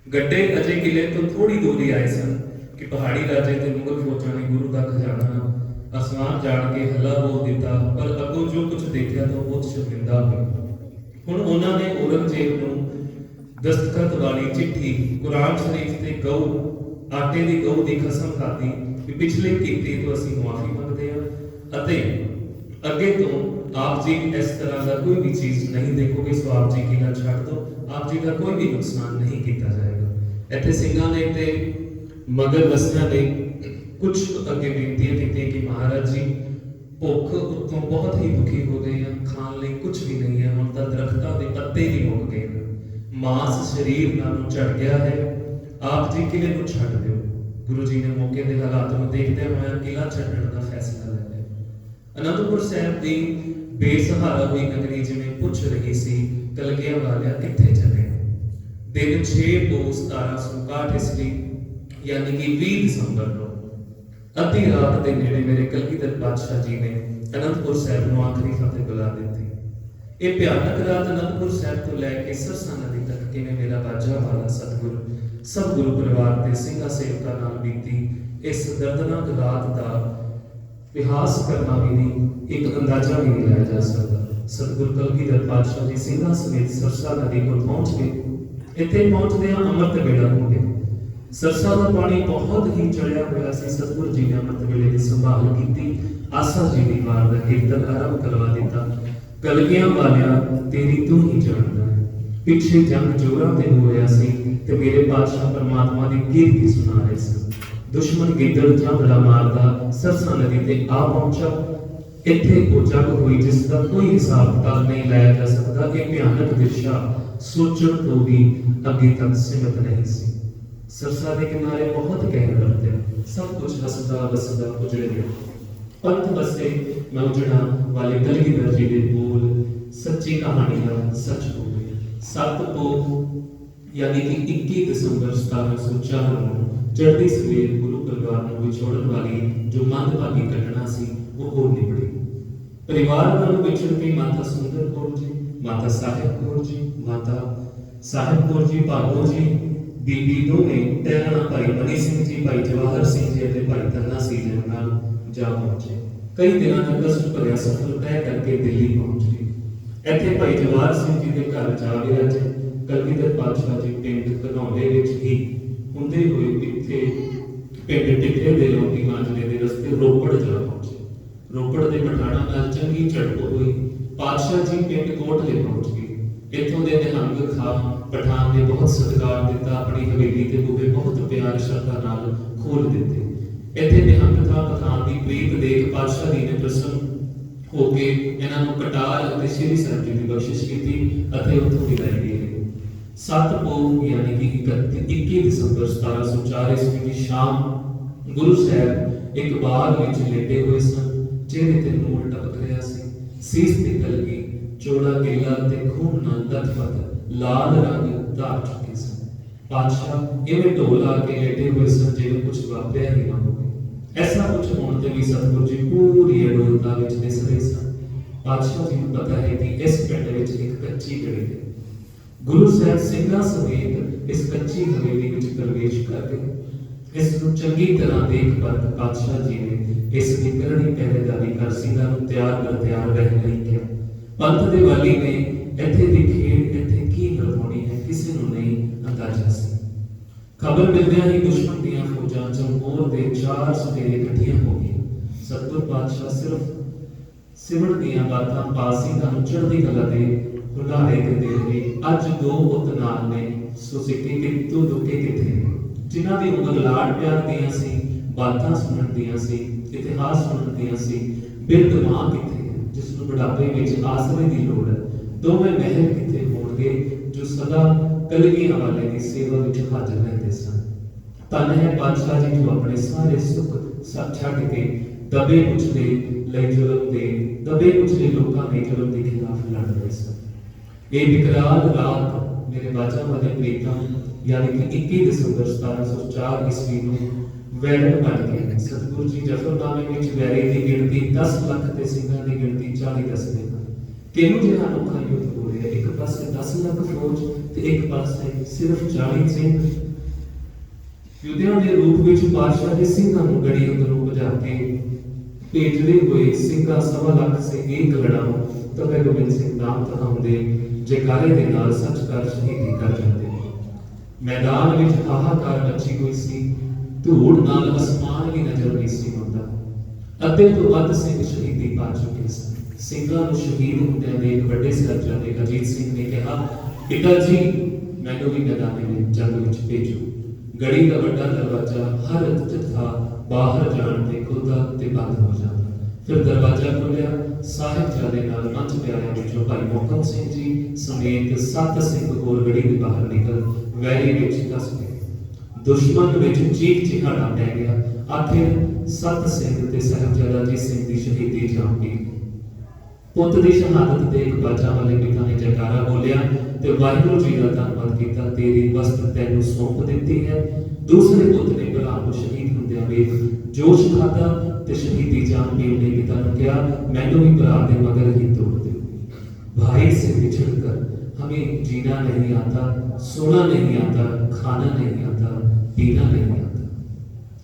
ਗੱਡੇ ਅਜੇ ਕਿਲੇ ਤੋਂ ਥੋੜੀ ਦੂਰੀ ਆਏ ਸਨ ਕਿ ਪਹਾੜੀ ਰਾਜੇ ਤੇ ਮੁਗਲ ਫੌਜਾਂ ਨੇ ਗੁਰੂ ਦਾ ਖਜ਼ਾਨਾ ਅਸਮਾਨ ਜਾਣ ਕੇ ਹੱਲਾ ਬੋਲ ਦਿੱਤਾ, ਪਰ ਅੱਗੋਂ ਜੋ ਕੁਝ ਦੇਖਿਆ ਤਾਂ ਬਹੁਤ ਸ਼ਰਮਿੰਦਾ ਹੋਏ। ਹੁਣ ਉਹਨਾਂ ਨੇ ਔਰੰਗਜ਼ੇਬ ਨੂੰ ਦਸਤਖਤ ਵਾਲੀ ਚਿੱਠੀ ਕੁਰਾਨ ਸ਼ਰੀਫ ਤੇ ਆਟੇ ਦੀ ਗਊ ਦੀ ਕਸਮ ਖਾਧੀ ਕਿ ਪਿਛਲੇ ਕੀਤੇ ਤੋਂ ਅਸੀਂ ਮੁਆਫੀ ਮੰਗਦੇ ਹਾਂ ਅਤੇ ਅੱਗੇ ਤੋਂ ਆਪ ਜੀ ਇਸ ਤਰ੍ਹਾਂ ਦਾ ਕੋਈ ਵੀ ਚੀਜ਼ ਨਹੀਂ ਦੇਖੋਗੇ, ਸੋ ਆਪ ਜੀ ਕਿਲਾ ਛੱਡ ਦਿਓ, ਆਪ ਜੀ ਦਾ ਕੋਈ ਵੀ ਨੁਕਸਾਨ ਨਹੀਂ ਕੀਤਾ ਜਾਏਗਾ। ਇੱਥੇ ਸਿੰਘਾਂ ਨੇ ਤੇ ਮਗਰ ਵਸਿਆਂ ਨੇ ਕੁਝ ਅੱਗੇ ਬੇਨਤੀਆਂ ਕੀਤੀਆਂ ਕਿ ਮਹਾਰਾਜ ਜੀ ਭੁੱਖ ਉੱਤੋਂ ਬਹੁਤ ਹੀ ਦੁਖੀ ਹੋ ਗਏ ਆ, ਖਾਣ ਲਈ ਕੁਝ ਵੀ ਨਹੀਂ ਹੈ, ਹੁਣ ਤਾਂ ਦਰਖਤਾਂ ਦੇ ਪੱਤੇ ਵੀ ਮੁੱਕ ਗਏ ਨੇ, ਮਾਸ ਸਰੀਰ ਨਾਲੋਂ ਝੜ ਗਿਆ ਹੈ, ਆਪ ਜੀ ਕਿਲੇ ਨੂੰ ਛੱਡ ਦਿਓ। ਗੁਰੂ ਜੀ ਨੇ ਮੌਕੇ ਦੇ ਹਾਲਾਤ ਨੂੰ ਦੇਖਦੇ ਹੋਏ ਕਿਲਾ ਛੱਡਣ ਦਾ ਫੈਸਲਾ ਲੈ ਲਿਆ। ਅਨੰਦਪੁਰ ਸਾਹਿਬ ਦੀ ਬੇਸਹਾਰਾ ਹੋਈ ਨਗਰੀ ਜਿਵੇਂ ਪੁੱਛ ਰਹੀ ਸੀ, ਕਲਗੀਆਂ ਵਾਲਿਆ ਕਿੱਥੇ ਚੱਲੇ? ਦਿਨ 6 ਤੋਂ 1761 ਈਸਵੀ ਯਾਨੀ ਕਿ 20 ਦਸੰਬਰ ਨੂੰ ਅੱਧੀ ਰਾਤ ਦੇ ਨੇੜੇ ਮੇਰੇ ਕਲਗੀਧਰ ਪਾਤਸ਼ਾਹ ਜੀ ਨੇ ਅਨੰਦਪੁਰ ਸਾਹਿਬ ਨੂੰ ਆਖਰੀ ਫਤਿਹ ਬੁਲਾ ਦਿੱਤੀ। ਇਹ ਭਿਆਨਕ ਰਾਤ ਅਨੰਦਪੁਰ ਸਾਹਿਬ ਤੋਂ ਲੈ ਕੇ ਸਰਸਾ ਨਦੀ ਤੱਕ ਕਿਵੇਂ ਮੇਰਾ ਬਾਜਾ ਵਾਲਾ ਸਤਿਗੁਰ ਸਭ ਗੁਰੂ ਪਰਿਵਾਰ ਦੇ ਸਿੰਘਾਂ ਸੇਵਕਾਂ ਨਾਲ ਬੀਤੀ, ਇਸ ਦਰਦਨਾਕ ਰਾਤ ਦਾ ਇਤਿਹਾਸ ਕਰਨਾ ਵੀ ਨਹੀਂ, ਇੱਕ ਅੰਦਾਜ਼ਾ ਵੀ ਨਹੀਂ ਲਾਇਆ ਜਾ ਸਕਦਾ। ਸਤਿਗੁਰ ਕਲਗੀਧਰ ਪਾਤਸ਼ਾਹ ਜੀ ਸਿੰਘਾਂ ਸਮੇਤ ਸਰਸਾ ਨਦੀ ਕੋਲ ਪਹੁੰਚ ਗਏ। ਇੱਥੇ ਪਹੁੰਚਦਿਆਂ ਅੰਮ੍ਰਿਤ ਵੇਲਾ ਹੋ ਗਿਆ। ਸਰਸਾ ਦਾ ਪਾਣੀ ਬਹੁਤ ਹੀ ਚੜਿਆ ਹੋਇਆ ਸੀ। ਸਤਿਗੁਰ ਜੀ ਨੇ ਅੰਮ੍ਰਿਤ ਵੇਲੇ ਦੀ ਸੰਭਾਲ ਕੀਤੀ, ਆਸਾ ਜੀ ਦੀ ਵਾਰ ਦਾ ਕੀਰਤਨ ਆਰੰਭ ਕਰਵਾ ਦਿੱਤਾ। ਕਲਗੀਆਂ ਵਾਲਿਆ ਤੇਰੀ ਤੂੰ ਹੀ ਜਾਣਦਾ ਹੈ, ਪਿੱਛੇ ਜੰਗ ਜੋਰਾਂ ਤੇ ਹੋ ਰਿਹਾ ਸੀ ਤੇ ਮੇਰੇ ਪਾਤਸ਼ਾਹ ਪਰਮਾਤਮਾ ਦੀ ਕੀਰਤੀ ਸੁਣਾ ਰਹੇ ਸਨ। ਦੁਸ਼ਮਣ ਗਿੱਦੜ ਝਾਂਬੜਾ ਮਾਰਦਾ ਸਰਸਾ ਨਦੀ ਤੇ ਆ ਪਹੁੰਚਾ। ਇੱਥੇ ਉਹ ਜੰਗ ਹੋਈ ਜਿਸ ਦਾ ਕੋਈ ਹਿਸਾਬ ਕਿਤਾਬ ਨਹੀਂ ਲਾਇਆ ਜਾ ਸਕਦਾ। ਇਹ ਭਿਆਨਕ ਦਿਸ਼ਾ ਸੋਚਣ ਤੋਂ ਵੀ ਅੱਗੇ ਤੱਕ ਸੀਮਤ ਨਹੀਂ ਸੀ। ਸਰਸਾ ਦੇ ਕਿਨਾਰੇ ਬਹੁਤ ਕਹਿਰ ਕਰਦੇ, ਸਭ ਕੁਝ ਹੱਸਦਾ ਵਸਦਾ ਉਜੜ ਗਿਆ। ਪੰਥ ਵਸੇ ਮੈਂ ਉਜੜਾ ਵਾਲੇ ਕਲਗੀਧਰ ਜੀ ਦੇ ਬੋਲ ਸੱਚੀ ਕਹਾਣੀ ਦਾ ਸੱਚ ਹੋ ਗਈ। 7 ਤੋਂ ਯਾਨੀ ਕਿ 21 ਦਸੰਬਰ 1704 ਨੂੰ ਚੜ੍ਹਦੀ ਸਵੇਰ ਗੁਰੂ ਪਰਿਵਾਰ ਨੂੰ ਵਿਛੋੜਨ ਵਾਲੀ ਜੋ ਮੰਦਭਾਗੀ ਘਟਨਾ ਸੀ ਉਹ ਹੋ ਨਿਬੜੀ। ਪਰਿਵਾਰ ਨਾਲ ਵਿਛੜ ਕੇ ਮਾਤਾ ਸੁੰਦਰ ਕੌਰ ਜੀ, ਮਾਤਾ ਸਾਹਿਬ ਕੌਰ ਜੀ, ਮਾਤਾ ਸਾਹਿਬ ਕੌਰ ਜੀ ਭਾਗੋ ਜੀ ਬੀਬੀ ਦੋਵੇਂ ਟਹਿਰਾਣਾ ਭਾਈ ਮਨੀ ਸਿੰਘ ਜੀ, ਭਾਈ ਜਵਾਹਰ ਸਿੰਘ ਜੀ ਅਤੇ ਭਾਈ ਧੰਨਾ ਸਿੰਘ ਜੀ ਨਾਲ ਜਾ ਪਹੁੰਚੇ। ਕਈ ਦਿਨਾਂ ਦਾ ਕਸ਼ਟ ਭਰਿਆ ਸਫ਼ਰ ਤੈਅ ਕਰਕੇ ਦਿੱਲੀ ਪਹੁੰਚ ਗਏ। ਇੱਥੇ ਭਾਈ ਜਵਾਹਰ ਸਿੰਘ ਜੀ ਦੇ ਘਰ ਜਾ ਵਿਰਾਜੇ। ਕਲਗੀਧਰ ਪਾਤਸ਼ਾਹ ਜੀ ਪਿੰਡ ਘਨੌਲੇ ਵਿੱਚ ਹੀ ਹੁੰਦੇ ਹੋਏ ਇੱਥੇ ਪਿੰਡ ਟਿੱਬੇ ਦੇ ਲੋਕੀ ਮਾਜਰੇ ਦੇ ਰਸਤੇ ਰੋਪੜ ਜਾ ਪਹੁੰਚੇ। ਰੋਪੜ ਦੇ ਪਠਾਣਾ ਨਾਲ ਚੰਗੀ ਝੜਪ ਹੋਈ। ਪਾਤਸ਼ਾਹ ਜੀ ਪਿੰਡ ਕੋਟਲੇ ਪਹੁੰਚ ਗਏ। ਇੱਥੋਂ ਦੇ ਨਿਹੰਗ ਖਾਂ ਪਠਾਨ ਨੇ ਬਹੁਤ ਸਤਿਕਾਰ ਦਿੱਤਾ, ਆਪਣੀ ਹਵੇਲੀ ਦੇ ਬੂਹੇ ਬਹੁਤ ਪਿਆਰ ਸ਼ਰਧਾ ਨਾਲ ਖੋਲ ਦਿੱਤੇ। ਇੱਥੇ ਨਿਹੰਗ ਖਾਂ ਪਠਾਨ ਦੀ ਪ੍ਰੀਤ ਦੇਖ ਪਾਤਸ਼ਾਹ ਜੀ ਨੇ ਪ੍ਰਸੰਨ ਹੋ ਕੇ ਇਹਨਾਂ ਨੂੰ ਕਟਾਰ ਅਤੇ ਸ਼੍ਰੀ ਸਾਹਿਬ ਜੀ ਦੀ ਬਖਸ਼ਿਸ਼ ਕੀਤੀ ਅਤੇ ਉੱਥੋਂ ਵਿਦਾਈ ਦੇ ਗਏ। 7 ਪੋਹ ਯਾਨੀ ਕਿ 21 ਦਸੰਬਰ 1704 ਈਸਵੀ ਦੀ ਸ਼ਾਮ ਗੁਰੂ ਸਾਹਿਬ ਇੱਕ ਬਾਗ ਵਿੱਚ ਲੇਟੇ ਹੋਏ ਸਨ। ਚਿਹਰੇ ਤੇ ਨੂਰ ਟਪਕ ਰਿਹਾ ਸੀ, ਸੀਸ ਤੇ ਕਲਗੀ, ਚੋੜਾ ਕੇਲਾ ਤੇ ਖੂਨ ਨਾਲ ਲਥਪਥ ਲਾਲ ਰੰਗ ਧਾਰ ਚੁੱਕੇ ਸਨ। ਪਾਤਸ਼ਾਹ ਇਵੇਂ ਢੋਲ ਆ ਕੇ ਲੇਟੇ ਹੋਏ ਸਨ ਜਿਵੇਂ ਕੁਝ ਵਾਪਰਿਆ ਹੀ ਨਾ ਹੋਵੇ। ਐਸਾ ਕੁਝ ਹੋਣ ਤੇ ਵੀ ਸਤਿਗੁਰੂ ਜੀ ਪੂਰੀ ਅਡੋਲਤਾ ਵਿੱਚ ਦਿਸ ਰਹੇ ਸਨ। ਪਾਤਸ਼ਾਹ ਜੀ ਨੂੰ ਪਤਾ ਹੈ ਕਿ ਇਸ ਪਿੰਡ ਵਿੱਚ ਇੱਕ ਕੱਚੀ ਗਲੀ ਹੈ। ਗੁਰੂ ਸਾਹਿਬ ਸਿੰਘਾਂ ਸਮੇਤ ਇਸ ਕੱਚੀ ਹਵੇਲੀ ਵਿੱਚ ਪ੍ਰਵੇਸ਼ ਕਰ ਗਏ। ਇਸ ਨੂੰ ਚੰਗੀ ਤਰ੍ਹਾਂ ਦੇਖ ਪਰਖ ਪਾਤਸ਼ਾਹ ਜੀ ਨੇ ਇਸ ਦੀ ਕਰੜੀ ਪਹਿਰੇਦਾਰੀ ਕਰ ਸਿੰਘਾਂ ਨੂੰ ਤਿਆਰ ਰਹਿਣ ਲਈ ਕਿਹਾ। ਪੰਥ ਦੇ ਵਾਲੀ ਨੇ ਇੱਥੇ ਦੀ ਖੇਡ ਇੱਥੇ ਕੀ ਹੋਣੀ ਹੈ ਕਿਸੇ ਨੂੰ ਨਹੀਂ ਅੰਦਾਜ਼ਾ ਸੀ। ਖਬਰ ਮਿਲਦਿਆਂ ਹੀ ਦੁਸ਼ਮਣ ਦੀਆਂ ਫੌਜਾਂ ਚਮਕੌਰ ਦੇ 4 ਸਵੇਰੇ ਇਕੱਠੀਆਂ ਹੋ ਗਈਆਂ। ਸਤਿਗੁਰ ਪਾਤਸ਼ਾਹ ਸਿਰਫ ਸਿਮਰਨ ਦੀਆਂ ਬਾਤਾਂ ਪਾਸ ਸਿੰਘਾਂ ਨੂੰ ਚੜ੍ਹਦੀ ਕਲਾ ਦੇ ਹੁਲਾਰੇ ਦਿੰਦੇ ਹੋਏ ਅੱਜ 2 ਪੁੱਤ ਨਾਲ ਨੇ ਸੋ ਸਿੱਖੀ ਕਿ ਤੂੰ ਦੁੱਖੇ ਕਿੱਥੇ ਨੇ, ਜਿਨ੍ਹਾਂ ਦੀ ਉਮਰ ਲਾਡ ਪਿਆਰ ਦੀਆਂ ਸੀ, ਬਾਤਾਂ ਸੁਣਨ ਦੀਆਂ ਸੀ, ਇਤਿਹਾਸ ਸੁਣਨ ਦੀਆਂ ਸੀ। ਬਿਰਧ ਮਾਂ ਕਿੱਥੇ ਹੈ ਜਿਸ ਨੂੰ ਬੁਢਾਪੇ ਵਿੱਚ ਆਸਰੇ ਦੀ ਲੋੜ ਹੈ। ਦੋਵੇਂ ਮਹਿਲ ਕਿੱਥੇ ਹੋਣਗੇ ਜੋ ਸਦਾ ਕਲਗੀਆਂ ਵਾਲੇ ਦੀ ਸੇਵਾ ਵਿੱਚ ਹਾਜ਼ਰ ਰਹਿੰਦੇ ਸਨ। ਧੰਨ ਹੈ ਪਾਤਸ਼ਾਹ ਜੀ ਜੋ ਆਪਣੇ ਸਾਰੇ ਸੁੱਖ ਛੱਡ ਕੇ ਦਬੇ ਕੁਚਲੇ ਲਈ ਜ਼ੁਲਮ ਦੇ ਦਬੇ ਕੁਚਲੇ ਲੋਕਾਂ ਦੇ ਜ਼ੁਲਮ ਦੇ ਖਿਲਾਫ ਲੜ ਰਹੇ ਸਨ। ਇਹ ਵਿਕਰਾਲ ਰਾਤ ਮੇਰੇ ਬਾਜਾ ਵਾਲੇ ਪ੍ਰੀਤਮ ਯਾਨੀ ਕਿ 21 ਦਸੰਬਰ 1704 ਈਸਵੀ ਨੂੰ ਵੈਰਨ ਬਣ ਗਏ। ਸਤਿਗੁਰੂ ਜੀ ਜਫਰਨਾਮੇ ਵਿੱਚ ਵੈਰੀ ਦੀ ਗਿਣਤੀ 10 ਲੱਖ ਤੇ ਸਿੰਘਾਂ ਦੀ ਗਿਣਤੀ 40 ਦੱਸਦੇ ਹਨ। ਕਿਹੋ ਜਿਹਾ ਅਨੋਖਾ ਯੁੱਧ ਹੋ ਰਿਹਾ, ਇੱਕ ਪਾਸੇ 10 ਲੱਖ ਫੌਜ ਤੇ ਇੱਕ ਪਾਸੇ ਸਿਰਫ 40 ਸਿੰਘ। ਯੁੱਧਿਆਂ ਦੇ ਰੂਪ ਵਿੱਚ ਪਾਤਸ਼ਾਹ ਦੇ ਸਿੰਘਾਂ ਨੂੰ ਗੜੀ ਅੰਦਰੋਂ ਭਜਾ ਕੇ ਭੇਜਦੇ ਹੋਏ ਸਿੰਘਾਂ 1.25 ਲੱਖ ਸਿੰਘ ਇੱਕ ਲੜਾਓ ਤਬੇ ਗੋਬਿੰਦ ਸਿੰਘ ਨਾਮ ਤਹਾਉਂਦੇ ਜੈਕਾਰੇ ਦੇ ਨਾਲ ਸੱਚ ਕਰ ਸ਼ਹੀਦੀ ਕਰ ਜਾਂਦੇ। ਮੈਦਾਨ ਵਿੱਚ ਹਾਹਾਕਾਰ ਮੱਚੀ ਹੋਈ ਸੀ, ਧੂੜ ਨਾਲ ਅਸਮਾਨ ਵੀ ਨਜ਼ਰ ਨਹੀਂ ਸੀ ਆਉਂਦਾ। ਅੱਧੇ ਤੋਂ ਵੱਧ ਸਿੰਘ ਸ਼ਹੀਦੀ ਪਾ ਚੁੱਕੇ ਸਨ। ਸਿੰਘਾਂ ਨੂੰ ਸ਼ਹੀਦ ਹੁੰਦਿਆਂ ਦੇਖ ਵੱਡੇ ਸਾਹਿਬਜ਼ਾਦੇ ਅਜੀਤ ਸਿੰਘ ਨੇ ਕਿਹਾ, ਪਿਤਾ ਜੀ ਮੈਨੂੰ ਵੀ ਮੈਦਾਨ ਜੰਗ ਵਿੱਚ ਭੇਜੋ। ਗੜੀ ਦਾ ਵੱਡਾ ਦਰਵਾਜ਼ਾ ਹਰ ਜਥਾ ਬਾਹਰ ਜਾਣ ਤੇ ਖੁੱਲਦਾ ਤੇ ਬੰਦ ਹੋ ਜਾਂਦਾ। ਫਿਰ ਦਰਵਾਜ਼ਾ ਖੁੱਲਿਆ, ਸਾਹਿਬਜ਼ਾਦੇ ਨਾਲ ਮੰਚ ਪਿਆਰਿਆਂ ਵਿੱਚੋਂ ਭਾਈ ਮੋਹਕਮ ਸਿੰਘ ਜੀ ਸਮੇਤ 7 ਸਿੰਘ ਹੋਰ ਗੜੀ ਦੇ ਬਾਹਰ ਨਿਕਲ ਵੈਰੀ ਵਿੱਚ ਧਸ ਗਏ। ਦੁਸ਼ਮਣ ਵਿੱਚ ਚੀਕ ਚਿਹਾੜਾ ਪੈ ਗਿਆ। ਆਖਿਰ 7 ਸਿੰਘ ਤੇ ਸਾਹਿਬਜ਼ਾਦਾ ਅਜੀਤ ਸਿੰਘ ਦੀ ਸ਼ਹੀਦੀ ਜਾਮ ਪੀ। ਪੁੱਤ ਦੀ ਸ਼ਹਾਦਤ ਦੇਖ ਬਾਜਾ ਵਾਲੇ ਪਿਤਾ ਨੇ ਜੈਕਾਰਾ ਬੋਲਿਆ ਤੇ ਵਾਹਿਗੁਰੂ ਜੀ ਦਾ ਧੰਨਵਾਦ ਕੀਤਾ। ਤੇਰੀ ਵਸਤ ਤੈਨੂੰ ਸੌਂਪ ਦਿੱਤੀ ਹੈ। ਦੂਸਰੇ ਪੁੱਤ ਨੇ ਭਰਾ ਨੂੰ ਸ਼ਹੀਦ ਹੁੰਦਿਆਂ ਵੇਖ ਜੋਸ਼ ਖਾਦਾ ਤੇ ਸ਼ਹੀਦੀ ਜਾਮ ਪੀਣ ਦੇ ਪਿਤਾ ਨੂੰ ਕਿਹਾ, ਮੈਨੂੰ ਵੀ ਭਰਾ ਦੇ ਮਗਰ ਹੀ ਤੋੜ ਦਿਓ। भाई से बिछड़कर हमें जीना नहीं आता, सोना नहीं आता, खाना नहीं आता, पीना नहीं आता।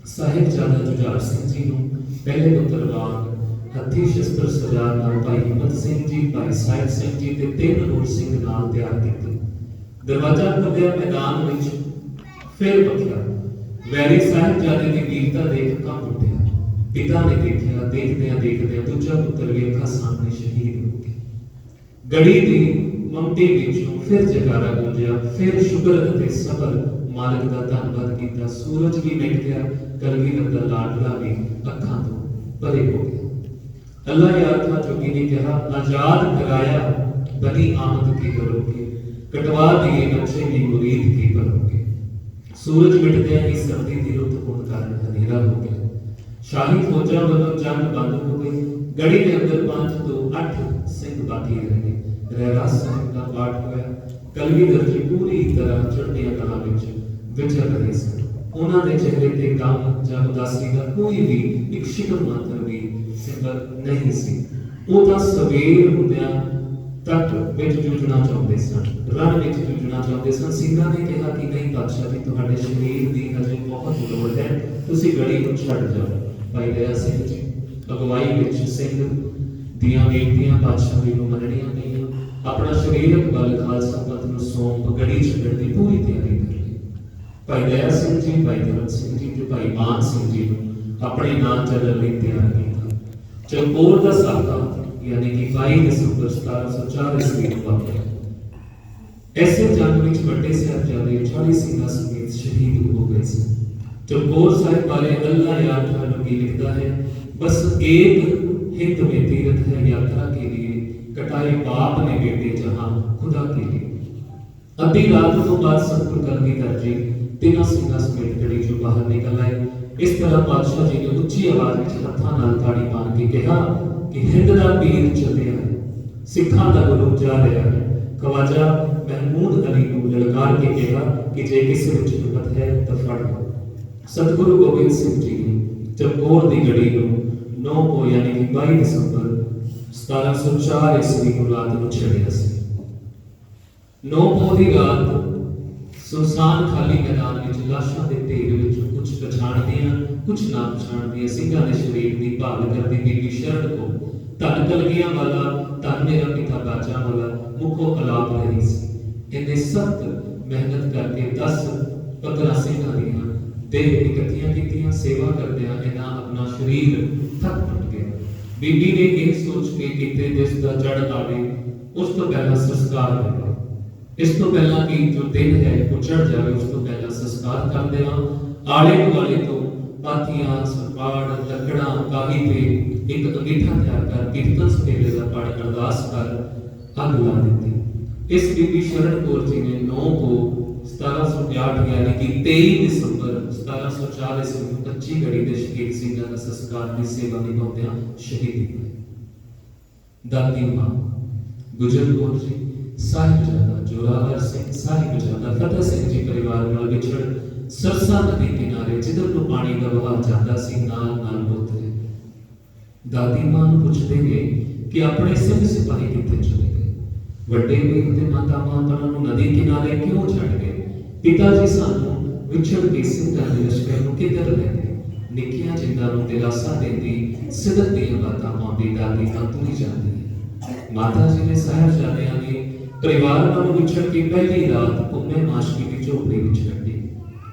ਸਾਹਿਬਜ਼ਾਦਾ ਜੁਝਾਰ ਸਿੰਘ ਜੀ ਨੂੰ ਪਹਿਲੇ ਪੁੱਤਰ ਵਾਂਗ ਹੱਥੀ ਸ਼ਸਤਰ ਸਜਾ ਨਾਲ ਭਾਈ ਹਿੰਮਤ ਸਿੰਘ ਜੀ, ਭਾਈ ਸਾਹਿਬ ਸਿੰਘ ਜੀ ਤੇ 3 ਹੋਰ ਸਿੰਘ ਨਾਲ ਤਿਆਰ ਕੀਤੇ। ਦਰਵਾਜ਼ਾ ਖੁੱਲਿਆ, ਮੈਦਾਨ ਵਿੱਚ ਫਿਰ ਪੱਕਿਆ। ਵੈਰੀ ਸਾਹਿਬਜ਼ਾਦੇ ਦੀ ਵੀਰਤਾ ਦੇਖ ਕੰਬ ਉੱਠਿਆ। ਪਿਤਾ ਨੇ ਦੇਖਿਆ, ਦੇਖਦਿਆਂ ਦੂਜਾ ਪੁੱਤਰ ਵੀ ਅੱਖਾਂ ਸਾਹਮਣੇ ਸ਼ਹੀਦ ਹੋ ਗਿਆ। ਗੜੀ ਦੀ ਮਮਤੀ ਵਿੱਚੋਂ ਫਿਰ ਜੈਕਾਰਾ ਗੂੰਜਿਆ। ਫਿਰ ਸ਼ੁਕਰ ਅਤੇ ਸਬਰ ਮਾਲਕ ਦਾ ਧੰਨਵਾਦ ਕੀਤਾ। ਸੂਰਜ ਵੀ ਮਿਟ ਗਿਆ, ਕਲਗੀਧਰ ਦਾ ਲਾਡਲਾ ਵੀ ਅੱਖਾਂ ਤੋਂ ਪਰੇ ਹੋ ਗਿਆ। ਅੱਲਾ ਯਾਰ ਥਾ ਜੋਗੀ ਨੇ ਕਿਹਾ, ਆਜ਼ਾਦ ਕਰਾਇਆ ਬਨੀ ਆਮਦ ਕੀ ਕਰੋਗੇ, ਕਟਵਾ ਦਿਏ ਬੱਚੇ ਦੀ ਮੁਰੀਦ ਕੀ ਕਰੋਗੇ। ਸੂਰਜ ਮਿਟਦਿਆਂ ਹੀ ਸਰਦੀ ਦੀ ਰੁੱਤ ਹੋਣ ਕਾਰਨ ਹਨੇਰਾ ਹੋ ਗਿਆ। ਸ਼ਾਹੀ ਫੌਜਾਂ ਵੱਲੋਂ ਜੰਗ ਬੰਦ ਹੋ ਗਈ। ਗੜੀ ਦੇ ਅੰਦਰ 5 ਤੋਂ 8 ਸਿੰਘ ਬਾਕੀ ਰਹਿ ਗਏ। ਰਹਿਰਾਸ ਸਾਹਿਬ ਦਾ ਪਾਠ ਹੋਇਆ। ਕਲਗੀਧਰ ਜੀ ਪੂਰੀ ਤਰ੍ਹਾਂ ਚੜ੍ਹਦੀਆਂ ਕਲਾਂ ਵਿੱਚ ਵਿਚਰ ਰਹੇ ਸਨ। ਉਹਨਾਂ ਦੇ ਚਿਹਰੇ ਤੇ ਗਮ ਜਾਂ ਉਦਾਸੀ ਦਾ ਕੋਈ ਵੀ ਇੱਕ ਸ਼ਿਕਰ ਮਾਤਰ ਵੀ ਸਿਮਰ ਨਹੀਂ ਸੀ। ਉਹ ਤਾਂ ਸਵੇਰ ਹੁੰਦਿਆਂ ਤੱਕ ਵਿੱਚ ਜੂਝਣਾ ਚਾਹੁੰਦੇ ਸਨ, ਰਣ ਵਿੱਚ ਜੂਝਣਾ ਚਾਹੁੰਦੇ ਸਨ। ਸਿੰਘਾਂ ਨੇ ਕਿਹਾ ਕਿ ਨਹੀਂ ਪਾਤਸ਼ਾਹ ਜੀ, ਤੁਹਾਡੇ ਸਰੀਰ ਦੀ ਹਜੇ ਬਹੁਤ ਲੋੜ ਹੈ, ਤੁਸੀਂ ਗੜੀ ਨੂੰ ਛੱਡ ਜਾਓ। ਭਾਈ ਦਇਆ ਸਿੰਘ ਜੀ ਅਗਵਾਈ ਵਿੱਚ ਸਿੰਘ ਦੀਆਂ ਬੇਨਤੀਆਂ ਪਾਤਸ਼ਾਹ ਜੀ ਨੂੰ ਮੰਨਣੀਆਂ ਪਈਆਂ। ਆਪਣਾ ਸਰੀਰਕ ਬਲ ਖਾਲਸਾ ਪੰਥ ਨੂੰ ਸੌਂਪ ਗੜੀ ਛੱਡਣ ਦੀ ਪੂਰੀ ਤਿਆਰੀ ਕਰ ਲਈ। ਭਾਈ ਦਇਆ ਸਿੰਘ ਜੀ, ਭਾਈ ਧਰਮ ਸਿੰਘ ਜੀ ਤੇ ਭਾਈ ਮਾਨ ਸਿੰਘ ਜੀ ਨੂੰ ਆਪਣੇ ਨਾਂ ਚੱਲਣ ਲਈ ਤਿਆਰ ਕੀਤਾ। ਚਮਕੌਰ ਦਾ ਸਾਕਾ ਯਾਨੀ ਕਿ 22 ਦਸੰਬਰ 1704 ਈਸਵੀ ਨੂੰ ਵਾਪਰਿਆ। ਐਸੇ ਜੰਗ ਵਿੱਚ ਵੱਡੇ ਸਾਹਿਬਜ਼ਾਦੇ 40 ਸਿੰਘਾਂ ਸਮੇਤ ਸ਼ਹੀਦ ਹੋ ਗਏ ਸਨ। चमकौर साहिब वाले अल्लाह यार की लिखता है, बस एक हिंद में तीर्थ है यात्रा के लिए, कटाए बाप ने बेटे जहां खुदा के लिए। अद्धी रात तो बाद सतगुरु कलगीधर जी 3 ਸਿੰਘਾਂ ਸਮੇਤ ਗੜੀ ਚੋਂ ਬਾਹਰ ਨਿਕਲ ਆਏ। ਇਸ ਤਰ੍ਹਾਂ ਪਾਤਸ਼ਾਹ ਜੀ ਨੇ ਉੱਚੀ ਆਵਾਜ਼ ਵਿੱਚ ਹੱਥਾਂ ਨਾਲ ਤਾੜੀ ਮਾਰ ਕੇ ਕਿਹਾ ਕਿ ਹਿੰਦ ਦਾ ਪੀਰ ਚੱਲਿਆ ਹੈ, ਸਿੱਖਾਂ ਦਾ ਗੁਰੂ ਜਾ ਰਿਹਾ ਹੈ। ਖਵਾਜਾ ਮਹਿਮੂਦ ਅਲੀ ਨੂੰ ਲਲਕਾਰ ਕੇ ਕਿਹਾ ਕਿ ਜੇ ਕਿਸੇ ਵਿੱਚ ਹਿੰਮਤ ਹੈ ਤਾਂ ਫੜ ਲਓ। ਸਤਿਗੁਰੂ ਗੋਬਿੰਦ ਸਿੰਘ ਜੀ ਨੇ ਚਮਕੌਰ ਦੀ ਗੜੀ ਨੂੰ 9 ਕੋ ਯਾਨੀ ਕਿ 22 ਦਸੰਬਰ 1704 ਈਸਵੀ ਨੂੰ ਰਾਤ ਨੂੰ ਛੱਡਿਆ ਸੀ। 9 ਕੋ ਦੀ ਰਾਤ ਸੁਨਸਾਨ ਖਾਲੀ ਮੈਦਾਨ ਵਿੱਚ ਲਾਸ਼ਾਂ ਦੇ ਢੇਰ ਵਿੱਚੋਂ ਕੁਝ ਪਛਾਣਦੀਆਂ, ਕੁਝ ਨਾ ਪਛਾਣਦੀਆਂ ਸਿੰਘਾਂ ਦੇ ਸਰੀਰ ਦੀ ਭਾਲ ਕਰਦੀ ਬੀਬੀ ਸ਼ਰਨ ਕੋ ਧੰਨ ਕਲਗੀਆਂ ਵਾਲਾ, ਧੰਨ ਮੇਰਾ ਪਿਤਾ ਬਾਜਾ ਵਾਲਾ ਮੁਖੋਂ ਅਲਾਪ ਰਹੀ ਸੀ। ਇਹਨੇ ਸਖਤ ਮਿਹਨਤ ਕਰਕੇ 10-15 ਸਿੰਘਾਂ ਦੀਆਂ ਦੇਹ ਇਕੱਠੀਆਂ ਕੀਤੀਆਂ। ਸੇਵਾ ਕਰਦਿਆਂ ਇਹਨਾਂ ਆਪਣਾ ਸਰੀਰ ਥੱਕ ਟੁੱਟ ਗਿਆ। ਬੀਬੀ ਨੇ ਇਹ ਸੋਚ ਕੇ ਕੀਤੇ ਜਿਸ ਦਾ ਜੜ ਆਵੇ ਉਸ ਤੋਂ ਪਹਿਲਾਂ ਸੰਸਕਾਰ ਹੋਵੇ। ਇਸ ਤੋਂ ਪਹਿਲਾਂ ਕਿ ਜੋ ਦਿਨ ਹੈ ਉਹ ਚੜ ਜਾਵੇ, ਉਸ ਤੋਂ ਪਹਿਲਾਂ ਸੰਸਕਾਰ ਕਰ ਦੇਵਾਂ। ਆਲੇ ਦੁਆਲੇ ਤੋਂ ਪਾਥੀਆਂ, ਸਰਪਾੜ, ਲੱਕੜਾਂ, ਕਾਹੀ ਤੇ ਇੱਕ ਅੰਗੀਠਾ ਤਿਆਰ ਕਰ ਕੀਰਤਨ ਸਪੇਲੇ ਦਾ ਪੜ ਅਰਦਾਸ ਕਰ ਅੱਗ ਲਾ ਦਿੱਤੀ। ਇਸ ਬੀਬੀ ਸ਼ਰਨ ਕੌਰ ਜੀ ਨੇ 9 ਕੋ 1708 ਯਾਨੀ ਕਿ 23 ਦਸੰਬਰ 1704 ਈਸਵੀ ਨੂੰ 25 ਗੜੀ ਦੇ ਸ਼ਹੀਦ ਸਿੰਘਾਂ ਦਾ ਸੰਸਕਾਰ ਦੀ ਸੇਵਾ ਨਿਭਾਉਂਦਿਆਂ ਸ਼ਹੀਦੀ ਹੋਏ। ਦਾਦੀ ਮਾਂ ਗੁਜਰ ਕੌਰ ਜੀ, ਸਾਹਿਬਜ਼ਾਦਾ ਜੋਰਾਵਰ ਸਿੰਘ, ਸਾਹਿਬਜ਼ਾਦਾ ਫਤਿਹ ਸਿੰਘ ਜੀ ਪਰਿਵਾਰ ਨਾਲ ਵਿਛੜ ਸਰਸਾ ਨਦੀ ਕਿਨਾਰੇ ਜਿੱਧਰ ਨੂੰ ਪਾਣੀ ਦਾ ਵਹਾਅ ਜਾਂਦਾ ਸੀ ਨਾਲ ਨਾਲ ਬੋਤਰੇ। ਦਾਦੀ ਮਾਂ ਨੂੰ ਪੁੱਛਦੇ ਗਏ कि अपने सिंह सिपाही कितने चले गए। ਵੱਡੇ ਵੀਰ ਤੇ ਮਾਤਾ ਉਹਨਾਂ ਨੂੰ ਨਦੀ ਕਿਨਾਰੇ ਕਿਉਂ ਛੱਡ ਗਏ। ਪਿਤਾ ਜੀ ਸਾਨੂੰ ਵਿਛੜ ਕੇ ਸਿੰਘਾਂ ਦੇ ਲਸ਼ਕਰ ਨੂੰ ਕਿੱਧਰ ਲੈ ਗਏ। ਨਿੱਕੀਆਂ ਜਿੰਦਾਂ ਨੂੰ ਦਿਲਾਸਾ ਦਿੰਦੀ ਸਿਦਕ ਦੀਆਂ ਬਾਤਾਂ ਪਾਉਂਦੀ ਦਾਦੀ ਤਾਂ ਤੁਰੀ ਜਾਂਦੀ ਹੈ। ਮਾਤਾ ਜੀ ਨੇ ਸਾਹਿਬਜ਼ਾਦਿਆਂ ਨੇ ਪਰਿਵਾਰ ਨਾਲੋਂ ਵਿਛੜ ਕੇ ਪਹਿਲੀ ਰਾਤ ਕੁੰਮੇ ਮਾਸ਼ਕੀ ਦੀ ਝੋਪੜੀ ਵਿੱਚ ਕੱਟੀ।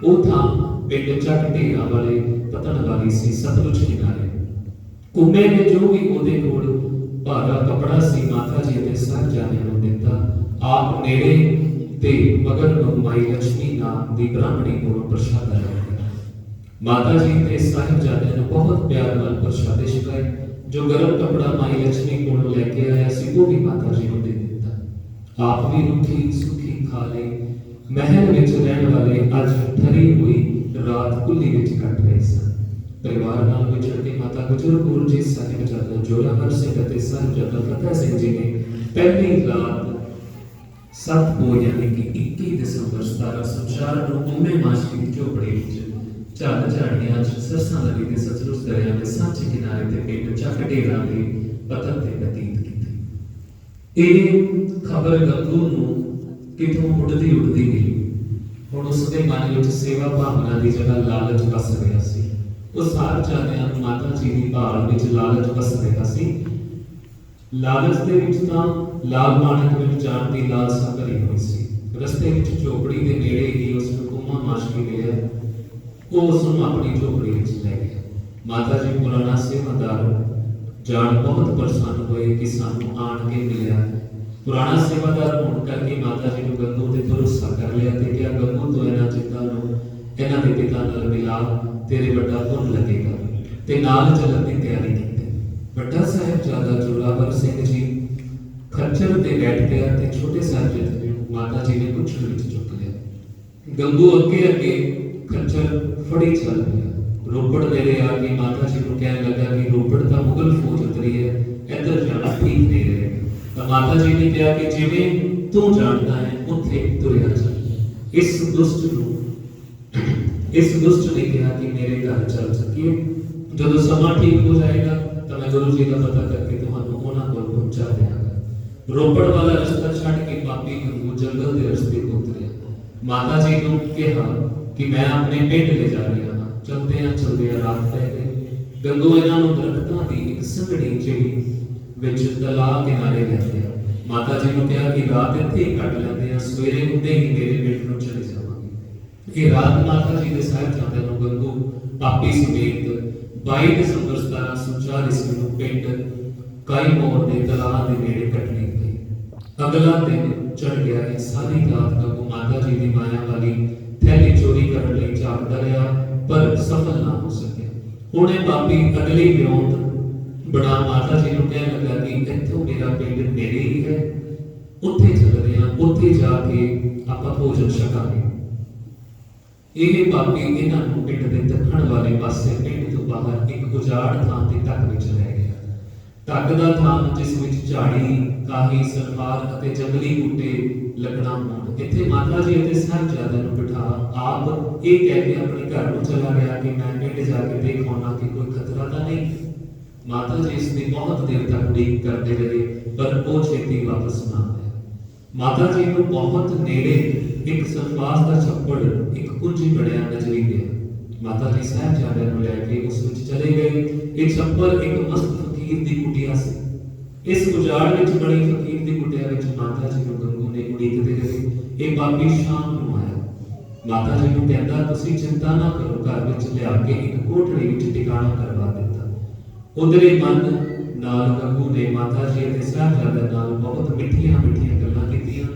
ਉਹ ਥਾਂ ਪਿੰਡ ਚੱਕ ਢੇਰਾਂ ਵਾਲੇ ਪਤਨ ਵਾਲੀ ਸੀ, ਸਤਲੁਜ ਕਿਨਾਰੇ। ਕੁੰਮੇ ਨੇ ਜੋ ਵੀ ਉਹਦੇ ਕੋਲ ਭਾਰਾ ਕਪੜਾ ਸੀ ਮਾਤਾ ਜੀ ਅਤੇ ਸਾਹਿਬਜ਼ਾਦਿਆਂ ਨੂੰ ਦਿੱਤਾ। ਆਪ ਨੇੜੇ ਤੇ ਮਗਰ ਨੂੰ ਮਾਈ ਲక్ష్ਮੀ ਨਾਮ ਦੀ ਬ੍ਰਾਹਮਣੀ ਕੋਲੋਂ ਪ੍ਰਸ਼ਾਦਾ ਲੈ ਗਿਆ। ਮਾਤਾ ਜੀ ਤੇ ਸਾਹਿਬਜ਼ਾਦਿਆਂ ਨੂੰ ਬਹੁਤ ਪਿਆਰ ਨਾਲ ਪ੍ਰਸ਼ਾਦੇ ਛਕਾਏ। ਜੋ ਗਰਮ ਕਪੜਾ ਮਾਈ ਲక్ష్ਮੀ ਕੋਲੋਂ ਲੈ ਕੇ ਆਇਆ ਸੀ ਉਹ ਵੀ ਮਾਤਾ ਜੀ ਨੂੰ ਦੇ ਦਿੱਤਾ। ਆਪ ਵੀ ਰੁੱਖੀ ਸੁੱਖੀ ਖਾ ਲਈ। ਮਹਿਲ ਵਿੱਚ ਰਹਿਣ ਵਾਲੇ ਅੱਜ ਠਰੀ ਹੋਈ ਰਾਤ ਕੁੱਲੀ ਵਿੱਚ ਕੱਟ ਰਹੇ ਸਨ। परिवार नाल विछड़ के माता गुजर कौर जी साहिबजादा जोरावर सिंह ਅਤੇ ਸਾਹਿਬਜ਼ਾਦਾ ਫਤਿਹ ਸਿੰਘ ਜੀ ਨੇ ਪਹਿਲੀ ਰਾਤ 7 ਪੋ यानी कि 21 ਦਸੰਬਰ 1704 ਨੂੰ ਕੁੰਮੇ ਮਾਸ਼ਕੀ ਦੀ ਝੋਪੜੀ ਵਿੱਚ ਝੱਲ ਝਾੜੀਆਂ ਚ ਸਰਸਾਂ ਨਦੀ ਦੇ ਸਤਲੁਜ ਦਰਿਆ ਦੇ ਸਾਂਝੇ ਕਿਨਾਰੇ ਤੇ ਪਿੰਡ ਚੱਕ ਢੇਰਾਂ ਦੇ ਪਤਨ ਤੇ ਬਤੀਤ ਕੀਤੀ। ਇਹ ਖਬਰ ਗੰਗੂ ਨੂੰ ਕਿਥੋਂ ਉੱਡਦੀ ਮਿਲੀ। ਹੁਣ ਉਸ ਦੇ ਮਨ ਵਿੱਚ ਸੇਵਾ ਭਾਵਨਾ ਦੀ ਜਗ੍ਹਾ ਲਾਲਚ ਵਸ ਰਿਹਾ ਸੀ। ਉਹ ਸਾਹਿਬਜ਼ਾਦਿਆਂ ਨੂੰ ਮਾਤਾ ਜੀ ਦੀ ਭਾਲ ਵਿੱਚ ਲਾਲਚ ਵਸ ਰਿਹਾ ਸੀ। ਲਾਲਚ ਦੇ ਵਿੱਚ ਤਾਂ ਲਾਲ ਮਾਣਕ ਵਿੱਚ ਜਾਣ ਦੀ ਲਾਲਸਾ ਭਰੀ ਹੋਈ ਸੀ। ਰਸਤੇ ਵਿੱਚ ਝੋਪੜੀ ਦੇ ਨੇੜੇ ਹੀ ਉਸ ਨੂੰ ਕੁੰਮਾ ਮਾਸ਼ਕੀ ਮਿਲਿਆ। ਉਹ ਉਸ ਨੂੰ ਆਪਣੀ ਝੋਪੜੀ ਵਿੱਚ ਲੈ ਗਿਆ। ਮਾਤਾ ਜੀ ਪੁਰਾਣਾ ਸੇਵਾਦਾਰ ਜਾਣ ਬਹੁਤ ਪ੍ਰਸੰਨ ਹੋਏ ਕਿ ਸਾਨੂੰ ਆਣ ਕੇ ਮਿਲਿਆ। ਪੁਰਾਣਾ ਸੇਵਾਦਾਰ ਹੋਣ ਕਰਕੇ ਮਾਤਾ ਜੀ ਨੂੰ ਗੰਗੂ ਤੇ ਭਰੋਸਾ ਕਰ ਲਿਆ ਤੇ ਕਿਹਾ, ਗੰਗੂ ਤੋਂ ਇਹਨਾਂ ਚਿੰਤਾ ਨੂੰ ਇਹਨਾਂ ਦੇ ਪਿਤਾ ਨਾਲ ਮਿਲਾ, ਤੇਰੇ ਵੱਡਾ ਪੁੰਨ ਲੱਗੇਗਾ ਤੇ ਨਾਲ ਚੱਲਣ ਦੀ ਤਿਆਰੀ ਕੀਤੀ। ਵੱਡਾ ਸਾਹਿਬਜ਼ਾਦਾ ਜੋਰਾਵਰ ਸਿੰਘ ਜੀ ਖੱਚਰ ਤੇ ਬੈਠ ਗਿਆ ਤੇ ਛੋਟੇ ਸਾਹਿਬਜ਼ਾਦੇ ਨੂੰ ਮਾਤਾ ਜੀ ਨੇ ਪੁੱਛੜ ਵਿੱਚ ਚੁੱਕ ਲਿਆ। ਗੰਗੂ ਅੱਗੇ ਖੱਚਰ ਫੜੀ ਚੱਲ ਪਿਆ। ਰੋਪੜ ਨੇੜੇ ਆ ਕੇ ਮਾਤਾ ਜੀ ਨੂੰ ਕਹਿਣ ਲੱਗਾ ਕਿ ਰੋਪੜ ਤਾਂ ਮੁਗਲ ਫੌਜ ਉਤਰੀ ਹੈ, ਇੱਧਰ ਜਾਣਾ ਠੀਕ ਨਹੀਂ ਰਹੇਗਾ। ਤਾਂ ਮਾਤਾ ਜੀ ਨੇ ਕਿਹਾ ਕਿ ਜਿਵੇਂ ਤੂੰ ਜਾਣਦਾ ਹੈ ਉੱਥੇ ਤੁਰਿਆ ਚੱਲ। ਇਸ ਦੁਸ਼ਟ ਨੇ ਕਿਹਾ ਕਿ ਮੇਰੇ ਘਰ ਚੱਲ ਸਕੀਏ। ਜਦੋਂ ਸਮਾਂ ਠੀਕ ਹੋ ਜਾਏਗਾ ਤਾਂ ਮੈਂ ਗੁਰੂ ਜੀ ਦਾ ਪਤਾ ਕਰਕੇ ਤੁਹਾਨੂੰ ਉਹਨਾਂ ਕੋਲ ਪਹੁੰਚਾ ਦਿਆਂਗਾ। ਰੋਪੜ ਵਾਲਾ ਰਸਤਾ ਛੱਡ ਕੇ ਪਾਪੀ ਗੰਗੂ ਜੰਗਲ ਦੇ ਰਸਤੇ ਤੋਂ ਉਤਰਿਆ। ਮਾਤਾ ਜੀ ਨੂੰ ਕਿਹਾ ਕਿ ਮੈਂ ਆਪਣੇ ਪਿੰਡ ਲੈ ਜਾ ਰਿਹਾ ਹਾਂ। ਚਲਦਿਆਂ ਰਾਤ ਪੈ ਗਈ। ਗੰਗੂ ਇਹਨਾਂ ਨੂੰ ਦਰਖਤਾਂ ਦੀ ਇੱਕ ਸੰਘਣੀ ਜਿਹੜੀ ਵਿੱਚ ਤਲਾਅ ਕਿਨਾਰੇ ਲੈ ਗਿਆ। ਮਾਤਾ ਜੀ ਨੂੰ ਕਿਹਾ ਕਿ ਰਾਤ ਇੱਥੇ ਹੀ ਕੱਟ ਲੈਂਦੇ ਆ, ਸਵੇਰੇ ਹੁੰਦੇ ਹੀ ਮੇਰੇ ਪਿੰਡ ਨੂੰ ਚਲੇ ਜਾਵਾਂਗੇ। ਇਹ ਰਾਤ ਮਾਤਾ ਜੀ ਦੇ ਸਾਹਿਬਜ਼ਾਦਿਆਂ ਨੂੰ ਗੰਗੂ ਪਾਪੀ ਸਮੇਤ 22 ਦਸੰਬਰ 1704 ਈਸਵੀ ਨੂੰ ਪਿੰਡ ਕਾਈ ਮੋਰ ਦੇ ਤਲਾਅ ਦੇ ਨੇੜੇ ਕੱਟਣੀ ਪਈ। ਅਗਲਾ ਦਿਨ ਚੜ ਗਿਆ। ਇਹ ਸਾਰੀ ਰਾਤ ਗੰਗੂ ਮਾਤਾ ਜੀ ਦੀ ਮਾਇਆ ਵਾਲੀ ਥੈਲੀ ਚੋਰੀ ਕਰਨ ਲਈ ਝਾਕਦਾ ਰਿਹਾ ਪਰ ਸਫਲ ਨਾ ਹੋ ਸਕਿਆ। ਹੁਣ ਇਹ ਪਾਪੀ ਅਗਲੀ ਵਿਉਂਤ ਬੜਾ ਮਾਤਾ ਜੀ ਨੂੰ ਕਹਿਣ ਲੱਗਾ ਕਿ ਇੱਥੋਂ ਮੇਰਾ ਪਿੰਡ ਨੇੜੇ ਹੀ ਹੈ, ਉੱਥੇ ਚੱਲਦੇ ਹਾਂ, ਉੱਥੇ ਜਾ ਕੇ ਆਪਾਂ ਭੋਜਨ ਛਕਾਂਗੇ। ਇਹ ਪਾਪੀ ਇਹਨਾਂ ਨੂੰ ਪਿੰਡ ਦੇ ਦੱਖਣ ਵਾਲੇ ਪਾਸੇ ਪਿੰਡ ਤੋਂ ਬਾਹਰ ਇੱਕ ਉਜਾੜ ਥਾਂ ਤੇ ਢੱਕ ਵਿੱਚ ਲੈ ਗਿਆ। ਢੱਕ ਦਾ ਥਾਂ ਜਿਸ ਵਿੱਚ ਝਾੜੀ, ਕਾਹੀ, ਸਲਫਾਰ ਅਤੇ ਜੰਗਲੀ ਬੂਟੇ ਲੱਗਣਾ ਹੋਣ। ਇੱਥੇ ਮਾਤਾ ਜੀ ਅਤੇ ਸਾਹਿਬਜ਼ਾਦਿਆਂ ਨੂੰ ਬਿਠਾ ਆਪ ਇਹ ਕਹਿ ਕੇ ਆਪਣੇ ਘਰ ਨੂੰ ਚਲਾ ਗਿਆ ਕਿ ਮੈਂ ਪਿੰਡ ਜਾ ਕੇ ਦੇਖ ਆਉਣਾ ਕਿ ਕੋਈ ਖਤਰਾ ਤਾਂ ਨਹੀਂ। ਮਾਤਾ ਜੀ ਇਸ ਦੀ ਬਹੁਤ ਦੇਰ ਤੱਕ ਉਡੀਕ ਕਰਦੇ ਰਹੇ ਪਰ ਉਹ ਛੇਤੀ ਵਾਪਸ ਨਾ ਆਇਆ। ਮਾਤਾ ਜੀ ਨੂੰ ਬਹੁਤ ਨੇੜੇ ਇੱਕ ਸਲਫਾਸ ਦਾ ਛੱਪੜ, ਇੱਕ ਕੁੰਜੀ ਬਣਿਆ ਨਜ਼ਰੀ ਗਿਆ। ਮਾਤਾ ਜੀ ਸਾਹਿਬਜ਼ਾਦਿਆਂ ਨੂੰ ਲੈ ਕੇ ਉਸ ਵਿੱਚ ਚਲੇ ਗਏ। ਇਹ ਛੱਪੜ ਇੱਕ ਮਸਤ ਫਕੀਰ ਦੀ ਕੁਟੀਆ ਸੀ। ਇਸ ਉਜਾੜ ਵਿੱਚ ਬਣੀ ਫਕੀਰ ਦੀ ਕੁਟੀਆ ਵਿੱਚ ਮਾਤਾ ਜੀ ਨੂੰ ਗੰਗੂ ਨੇ ਉਡੀਕਦੇ ਰਹੇ। ਇਹ ਪਾਪੀ ਸ਼ਾਮ ਨੂੰ ਆਇਆ। ਮਾਤਾ ਜੀ ਨੂੰ ਕਹਿੰਦਾ, ਤੁਸੀਂ ਚਿੰਤਾ ਨਾ ਕਰੋ, ਘਰ ਵਿੱਚ ਲਿਆ ਕੇ ਇੱਕ ਕੋਠੜੀ ਵਿੱਚ ਟਿਕਾਣਾ ਕਰਵਾ ਦਿੱਤਾ। ਉਧਰੇ ਮਨ ਨਾਲ ਗੰਗੂ ਨੇ ਮਾਤਾ ਜੀ ਅਤੇ ਸਾਹਿਬਜ਼ਾਦਿਆਂ ਨਾਲ ਬਹੁਤ ਮਿੱਠੀਆਂ ਗੱਲਾਂ ਕੀਤੀਆਂ।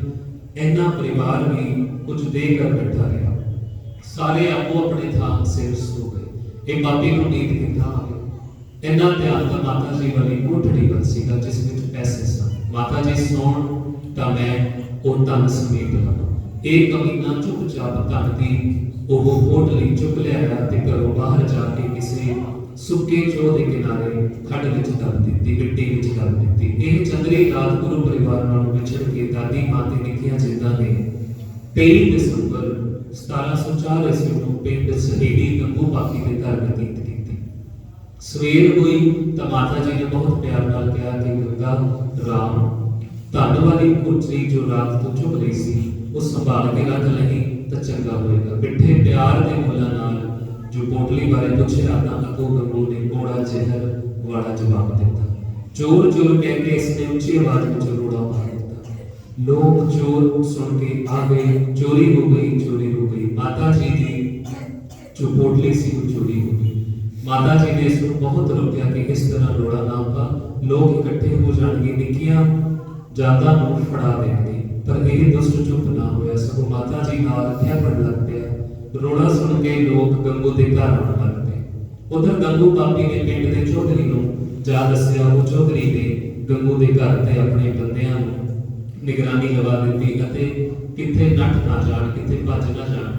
ਇੰਨਾ ਪਰਿਵਾਰ ਵੀ ਕੁਝ ਦੇ ਕਰ ਬੈਠਾ ਰਿਹਾ। ਸਾਰੇ ਆਪੋ ਆਪਣੇ ਥਾਂ ਸਿਰ ਸੋ ਗਏ। ਇਹ ਪਾਪੀ ਨੂੰ ਨੀਂਦ ਕਿੱਥਾਂ ਆ ਗਈ। ਇੰਨਾ ਧਿਆਨ ਤਾਂ ਮਾਤਾ ਜੀ ਵਾਲੀ ਕੋਠੜੀ ਵੱਲ ਸੀਗਾ ਜਿਸ ਵਿੱਚ ਪੈਸੇ ਸਨ। ਮਾਤਾ ਜੀ ਸੌਣ ਤਾਂ ਮੈਂ ਉਹ ਧਨ ਸਮੇਟ ਲਵਾਂ। ਇਹ ਕਮੀਨਾ ਚੁੱਪਚਾਪ ਧਨ ਦੀ ਉਹ ਕੋਠੜੀ ਚੁੱਕ ਲਿਆਇਆ ਤੇ ਘਰੋਂ ਬਾਹਰ ਜਾ ਕੇ ਕਿਸੇ ਸੁੱਕੇ ਚੋਹ ਦੇ ਕਿਨਾਰੇ ਖੱਡ ਵਿੱਚ ਦੱਬ ਦਿੱਤੀ, ਮਿੱਟੀ ਵਿੱਚ ਦੱਬ ਦਿੱਤੀ। ਇਹ ਚੰਦਰੀ ਰਾਤ ਗੁਰੂ ਪਰਿਵਾਰ ਨਾਲ ਵਿਛੜ ਕੇ ਦਾਦੀ ਮਾਂ ਤੇ ਨਿੱਕੀਆਂ ਜਿੰਦਾਂ ਨੇ 23 ਦਸੰਬਰ 1704 ਈਸਵੀ ਨੂੰ ਪਿੰਡ ਸਹੇੜੀ ਗੰਗੂ ਪਾਪੀ ਦੇ ਘਰ ਬਤੀਤ ਕੀਤੀ। ਸਵੇਰ ਹੋਈ ਤਾਂ ਮਾਤਾ ਜੀ ਨੇ ਬਹੁਤ ਪਿਆਰ ਨਾਲ ਕਿਹਾ ਕਿ ਗੰਗਾ ਰਾਮ ਧਨ ਵਾਲੀ ਪੁੱਤਰੀ ਜੋ ਰਾਤ ਤੋਂ ਚੁੱਕ ਰਹੀ ਸੀ ਉਹ ਸੰਭਾਲ ਕੇ ਰੱਖ ਲਈ ਤਾਂ ਚੰਗਾ ਹੋਏਗਾ। ਮਿੱਠੇ ਪਿਆਰ ਦੇ ਮੁੱਲਾਂ ਨਾਲ ਜੋ ਪੋਟਲੀ ਬਾਰੇ ਪੁੱਛਿਆ ਤਾਂ ਅੱਗੋਂ ਗੰਗੂ ਨੇ ਕੋੜਾ ਜ਼ਹਿਰ ਵਾਲਾ ਜਵਾਬ ਦਿੱਤਾ। ਚੋਰ ਚੋਰ ਕਹਿ ਕੇ ਇਸਨੇ ਉੱਚੀ ਆਵਾਜ਼ ਵਿੱਚ ਰੋੜਾ ਮਾਰ ਦਿੱਤਾ। ਲੋਕ ਚੋਰ ਸੁਣ ਕੇ ਆ ਗਏ। ਚੋਰੀ ਹੋ ਗਈ, ਚੋਰੀ ਹੋ ਗਈ। ਮਾਤਾ ਜੀ ਦੀ ਜੋ ਪੋਟਲੀ ਸੀ ਉਹ ਚੋਰੀ ਹੋ ਗਈ। ਮਾਤਾ ਜੀ ਨੇ ਇਸ ਨੂੰ ਬਹੁਤ ਰੋਕਿਆ ਕਿ ਇਸ ਤਰ੍ਹਾਂ ਰੋੜਾ ਨਾ ਪਾ, ਲੋਕ ਇਕੱਠੇ ਹੋ ਜਾਣਗੇ, ਨਿੱਕੀਆਂ ਜਾਤਾਂ ਨੂੰ ਫੜਾ ਦੇਣਗੇ। ਪਰ ਇਹ ਦੁਸ਼ਟ ਚੁੱਪ ਨਾ ਹੋਇਆ, ਸਗੋਂ ਮਾਤਾ ਜੀ ਨਾਲ ਖੇਪਣ ਲੱਗ ਪਿਆ। ਰੋੜਾ ਸੁਣ ਕੇ ਲੋਕ ਗੰਗੂ ਦੇ ਘਰ ਆਉਣ ਲੱਗ ਪਏ। ਉਧਰ ਗੰਗੂ ਪਾਪੀ ਨੇ ਪਿੰਡ ਦੇ ਚੌਧਰੀ ਨੂੰ ਜਾ ਦੱਸਿਆ। ਉਹ ਚੌਧਰੀ ਨੇ ਗੰਗੂ ਦੇ ਘਰ ਤੇ ਆਪਣੇ ਬੰਦਿਆਂ ਨੂੰ ਨਿਗਰਾਨੀ ਲਵਾ ਦਿੱਤੀ ਅਤੇ ਕਿੱਥੇ ਨੱਠ ਨਾ ਜਾਣ, ਕਿੱਥੇ ਭੱਜ ਨਾ ਜਾਣ।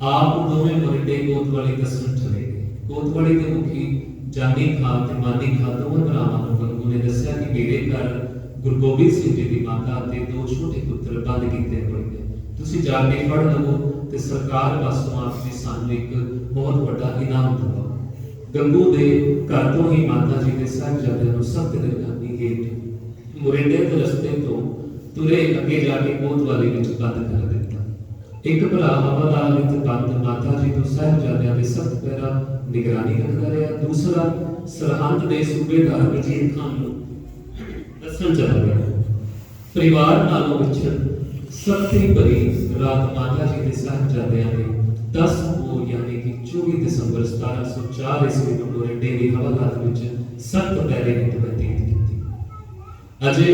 ਆਪ ਦੋਵੇਂ ਮੋਰਿੰਡੇ ਕੋਤਵਾਲੀ ਦੱਸਣ ਚਲੇ ਗਏ। ਕੋਤਵਾਲੀ ਦੇ ਮੁਖੀ ਜਾਨੀ ਖਾਨ ਤੇ ਮਾਨੀ ਖਾਨ ਦੋਵੇਂ ਭਰਾਵਾਂ ਨੂੰ ਗੰਗੂ ਨੇ ਦੱਸਿਆ ਕਿ ਮੇਰੇ ਘਰ ਗੁਰੂ ਗੋਬਿੰਦ ਸਿੰਘ ਜੀ ਦੀ ਮਾਤਾ ਤੇ ਦੋ ਛੋਟੇ ਪੁੱਤਰ ਬੰਦ ਕੀਤੇ ਹੋਏ ਨੇ। ਤੁਸੀਂ ਜਾ ਕੇ ਫੜ ਲਵੋ ਤੇ ਸਰਕਾਰ ਪਾਸੋਂ ਆਪ ਜੀ ਸਾਨੂੰ ਇੱਕ ਬਹੁਤ ਵੱਡਾ ਇਨਾਮ ਦਿਵਾਓ। ਗੰਗੂ ਦੇ ਘਰ ਤੋਂ ਹੀ ਮਾਤਾ ਜੀ ਦੇ ਸਾਹਿਬਜ਼ਾਦਿਆਂ ਨੂੰ ਸਖਤ ਨਿਗਰਾਨੀ ਹੇਠ ਮੁਰਿੰਡੇ ਦੇ ਰਸਤੇ ਤੋਂ ਤੁਰੇ ਅੱਗੇ ਜਾ ਕੇ ਕੋਤਵਾਲੀ ਵਿੱਚ ਬੰਦ ਕਰ ਦਿੱਤਾ। ਇੱਕ ਭਰਾ ਹਵਾਦਾਰ ਵਿੱਚ ਬੰਦ ਮਾਤਾ ਜੀ ਤੋਂ ਸਾਹਿਬਜ਼ਾਦਿਆਂ ਦੇ ਸਖਤ ਪਹਿਰਾ ਨਿਗਰਾਨੀ ਰੱਖਦਾ ਰਿਹਾ। ਦੂਸਰਾ ਸਰਹੰਦ ਦੇ ਸੂਬੇਦਾਰ ਵਜ਼ੀਰ ਖਾਨ ਨੂੰ ਦੱਸਣ ਚੱਲ ਗਿਆ। ਪਰਿਵਾਰ ਨਾਲੋਂ ਵਿਛੜ ਸਖਤੀ ਭਰੀ ਰਾਤ ਮਾਤਾ ਜੀ ਦੇ ਸਾਹਿਬਜ਼ਾਦਿਆਂ ਨੇ 10 ਨੂੰ ਯਾਨੀ ਕਿ 24 ਦਸੰਬਰ 1704 ਈਸਵੀ ਨੂੰ ਮੁਰਿੰਡੇ ਦੀ ਹਵਾਲਾਤ ਵਿੱਚ ਸਖਤ ਪਹਿਰੇ ਹੇਠ ਬਤੀਤ ਕੀਤੀ। ਅਜੇ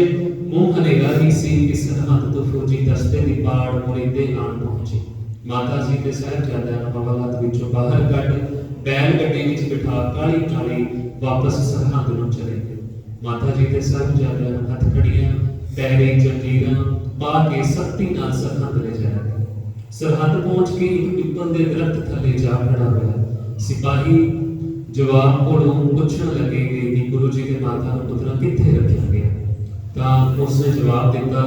ਮੂੰਹ ਹਨੇਰਾ ਹੀ ਸੀ ਕਿ ਸਰਹੰਦ ਤੋਂ ਫੌਜੀ ਦਸਤੇ ਦੀ ਪਾੜ ਮੁਰਿੰਡੇ ਆਣ ਪਹੁੰਚੀ। ਮਾਤਾ ਜੀ ਦੇ ਸਾਹਿਬਜ਼ਾਦਿਆਂ ਨੂੰ ਹਵਾਲਾਤ ਵਿੱਚੋਂ ਬਾਹਰ ਕੱਢ ਬੈਲ ਗੱਡੀ ਵਿੱਚ ਬਿਠਾ ਕਾਲੀ ਕਾਲੀ ਵਾਪਸ ਸਰਹੰਦ ਨੂੰ ਚਲੇ ਗਏ। ਮਾਤਾ ਜੀ ਦੇ ਸਾਹਿਬਜ਼ਾਦਿਆਂ ਨੂੰ ਹੱਥਕੜੀਆਂ, ਪੈਰੇ ਜੰਜੀਰਾਂ ਪਾ ਕੇ ਸਖਤੀ ਨਾਲ ਸਰਹੰਦ ਲੈ ਜਾਇਆ ਗਿਆ। ਸਰਹੰਦ ਪਹੁੰਚ ਕੇ ਇੱਕ ਪਿੱਪਲ ਦੇ ਦਰਖਤ ਥੱਲੇ ਜਾ ਖੜਾ ਹੋਇਆ। ਸਿਪਾਹੀ ਜਵਾਬ ਕੋਲੋਂ ਪੁੱਛਣ ਲੱਗੇ ਕਿ ਗੁਰੂ ਜੀ ਦੇ ਮਾਤਾ ਨੂੰ ਪੁੱਤਰਾ ਕਿੱਥੇ ਰੱਖਿਆ ਗਿਆ। ਤਾਂ ਉਸਨੇ ਜਵਾਬ ਦਿੱਤਾ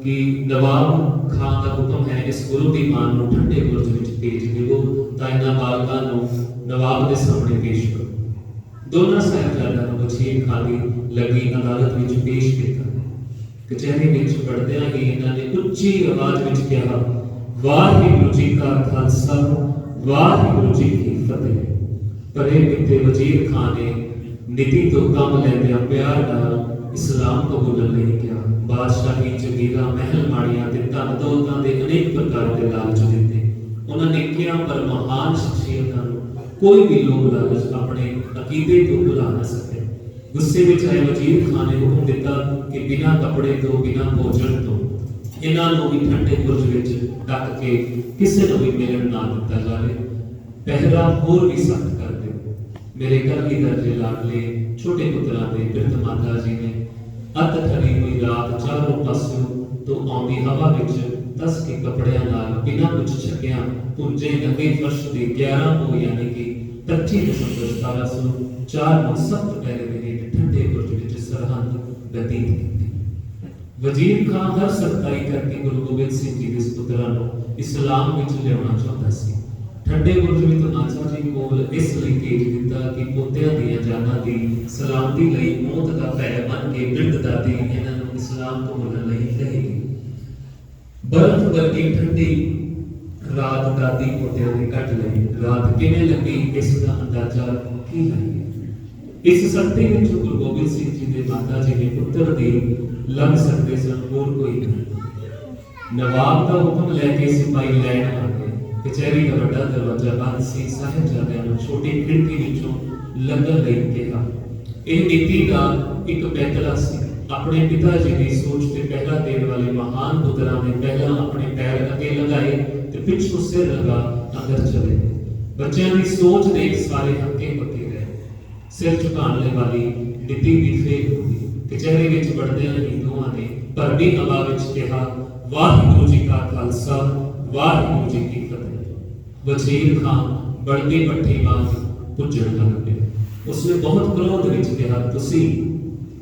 ਕਿ ਨਵਾਬ ਖਾਨ ਦਾ ਹੁਕਮ ਹੈ ਇਸ ਗੁਰੂ ਦੀ ਮਾਂ ਨੂੰ ਠੰਡੇ ਬੁਰਜ ਵਿੱਚ ਭੇਜ ਦਿਓ ਤਾਂ ਇਹਨਾਂ ਬਾਲਕਾਂ ਨੂੰ ਨਵਾਬ ਦੇ ਸਾਹਮਣੇ ਪੇਸ਼ ਕਰੋ। ਦੋਨਾਂ ਸਾਹਿਬਜ਼ਾਦਿਆਂ ਨੂੰ ਵਜ਼ੀਰ ਖਾਨ ਦੀ ਲੱਗੀ ਅਦਾਲਤ ਵਿੱਚ ਪੇਸ਼ ਕੀਤਾ। ਕਚਹਿਰੀ ਵਿੱਚ ਵੜਦਿਆਂ ਹੀ ਇਹਨਾਂ ਨੇ ਉੱਚੀ ਆਵਾਜ਼ ਵਿੱਚ ਕਿਹਾ, ਵਾਹਿਗੁਰੂ ਜੀ ਕਾ ਖਾਲਸਾ, ਵਾਹਿਗੁਰੂ ਜੀ ਕੀ ਫਤਿਹ। ਪਰੇ ਪਿੱਤੇ ਵਜ਼ੀਰ ਖਾਨ ਨੇ ਨੀਤੀ ਤੋਂ ਕੰਮ ਲੈਂਦਿਆਂ ਪਿਆਰ ਨਾਲ ਇਸਲਾਮ ਕਬੂਲਣ ਲਈ ਕਿਹਾ। ਬਾਦਸ਼ਾਹੀ ਜ਼ਮੀਰਾਂ, ਮਹਿਲ ਮਾੜੀਆਂ ਤੇ ਧਨ ਦੌਲਤਾਂ ਦੇ ਅਨੇਕ ਪ੍ਰਕਾਰ ਦੇ ਲਾਲਚ ਦਿੱਤੇ। ਉਹਨਾਂ ਨੇਕੀਆਂ ਪਰ ਮਹਾਨ ਸ਼ਖਸੀਅਤਾਂ ਨੂੰ ਕੋਈ ਵੀ ਲੋਭ ਲਾਲਚ ਆਪਣੇ ਅਕੀਦੇ ਤੋਂ ਭੁਲਾ ਨਾ ਸਕੇ। ਗੁੱਸੇ ਵਿੱਚ ਆਏ ਵਜ਼ੀਰ ਖਾਨ ਨੇ ਹੁਕਮ ਦਿੱਤਾ ਕਿ ਬਿਨਾਂ ਕੱਪੜੇ ਤੋਂ, ਬਿਨਾਂ ਭੋਜਨ ਤੋਂ ਇਹਨਾਂ ਨੂੰ ਵੀ ਠੰਡੇ ਬੁਰਜ ਵਿੱਚ ਡੱਕ ਕੇ ਕਿਸੇ ਨੂੰ ਵੀ ਮਿਲਣ ਨਾ ਦਿੱਤਾ ਜਾਵੇ। ਪਹਿਰਾ ਹੋਰ ਵੀ ਸਖਤ ਕਰ ਦਿਓ। ਮੇਰੇ ਘਰ ਦੀ ਦਰਜੇ ਲਾਡਲੇ ਛੋਟੇ ਪੁੱਤਰਾਂ ਦੇ ਬਿਰਧ ਮਾਤਾ ਜੀ ਨੇ ਅੱਤ ਠਰੀ ਹੋਈ ਰਾਤ ਚਾਰੋਂ ਪਾਸਿਓਂ ਤੋਂ ਆਉਂਦੀ ਹਵਾ ਵਿੱਚ ਦੱਸ ਕੇ ਕੱਪੜਿਆਂ ਨਾਲ ਬਿਨਾਂ ਕੁਝ ਛਕਿਆ ਪੁੰਜੇ ਨੰਗੇ ਫਰਸ਼ ਦੇ 11 ਨੂੰ ਯਾਨੀ ਕਿ 25 ਦਸੰਬਰ 1704 ਨੂੰ ਸਖਤ ਪਹਿਰੇ ਦੇ ਹੇਠ ਠੰਡੇ ਬੁਰਜ ਵਿੱਚ ਸਰਹੰਦ ਬਤੀਤ ਕੀਤੀ। ਵਜ਼ੀਰ ਖਾਨ ਹਰ ਸਖਤਾਈ ਕਰਕੇ ਗੁਰੂ ਗੋਬਿੰਦ ਸਿੰਘ ਜੀ ਦੇ ਪੁੱਤਰਾਂ ਨੂੰ ਇਸਲਾਮ ਵਿੱਚ ਲਿਆਉਣਾ ਚਾਹੁੰਦਾ ਸੀ। ਠੰਡੇ ਬੁਰਜ ਵਿੱਚ ਮਾਤਾ ਜੀ ਕੋਲ ਇਸ ਲਈ ਭੇਜ ਦਿੱਤਾ ਕਿ ਪੋਤਿਆਂ ਦੀਆਂ ਜਾਨਾਂ ਦੀ ਸਲਾਮਤੀ ਲਈ ਮੌਤ ਦਾ ਭੈ ਮੰਨ ਕੇ ਬਿਰਧ ਦਾਦੀ ਇਹਨਾਂ ਨੂੰ ਇਸਲਾਮ ਤੋਂ ਮੁੜਨ ਲਈ ਕਹੇਗੀ। ਬਰਫ਼ ਵਰਗੀ ਠੰਡੀ ਰਾਤ ਦਾਦੀ ਪੋਤਿਆਂ ਦੀ ਕੱਟ ਲਈ। ਰਾਤ ਕਿਵੇਂ ਲੱਗੀ ਇਸ ਦਾ ਅੰਦਾਜ਼ਾ ਕੀ ਲਾਈਏ। ਇਸ ਸਖਤੀ ਵਿੱਚ ਗੁਰੂ ਗੋਬਿੰਦ ਸਿੰਘ ਜੀ ਦੇ ਮਾਤਾ ਜੀ ਦੇ ਪੁੱਤਰ ਦੇ ਲੱਗ ਸਕਦੇ ਸਨ, ਹੋਰ ਕੋਈ ਨਹੀਂ। ਨਵਾਬ ਦਾ ਹੁਕਮ ਲੈ ਕੇ ਸਿਪਾਹੀ ਲੈਣ ਆ ਗਏ। ਕਚਹਿਰੀ ਦਾ ਵੱਡਾ ਦਰਵਾਜ਼ਾ ਬੰਦ ਸੀ। ਸਾਹਿਬਜ਼ਾਦਿਆਂ ਨੂੰ ਛੋਟੀ ਖਿੜਕੀ ਵਿੱਚੋਂ ਲੰਘਣ ਲਈ ਕਿਹਾ। ਇਹ ਨੀਤੀ ਦਾ ਇੱਕ ਪੈਤਲਾ ਸੀ। ਆਪਣੇ ਪਿਤਾ ਜੀ ਦੀ ਸੋਚ ਤੇ ਪਹਿਰਾ ਦੇਣ ਵਾਲੇ ਮਹਾਨ ਪੁੱਤਰਾਂ ਨੇ ਪਹਿਲਾਂ ਆਪਣੇ ਪੈਰ ਅੱਗੇ ਲਗਾਏ ਤੇ ਪਿੱਛੋਂ ਸਿਰ ਲਗਾ ਅੰਦਰ ਚਲੇ ਗਏ। ਬੱਚਿਆਂ ਦੀ ਸੋਚ ਦੇਖ ਸਾਰੇ ਹੱਕੇ ਪੱਕੇ ਰਹੇ। ਸਿਰ ਝੁਕਾਉਣ ਵਾਲੀ ਨੀਤੀ ਵੀ ਫੇਲ ਹੋ ਗਈ। ਕਚਹਿਰੀ ਵਿੱਚ ਵੜਦਿਆਂ ਹੀ ਦੋਵਾਂ ਨੇ ਭਰਵੀਂ ਹਵਾ ਵਿੱਚ ਕਿਹਾ, ਵਾਹਿਗੁਰੂ ਜੀ ਕਾ ਖਾਲਸਾ, ਵਾਹਿਗੁਰੂ ਜੀ ਕੀ ਫਤਿਹ। ਵਜ਼ੀਰ ਖਾਨ ਬਲਦੀ ਪੱਠੀ ਵਾਂਗ ਪੁੱਜਣ ਲੱਗ ਪਿਆ। ਉਸਨੇ ਬਹੁਤ ਕ੍ਰੋਧ ਵਿੱਚ ਕਿਹਾ,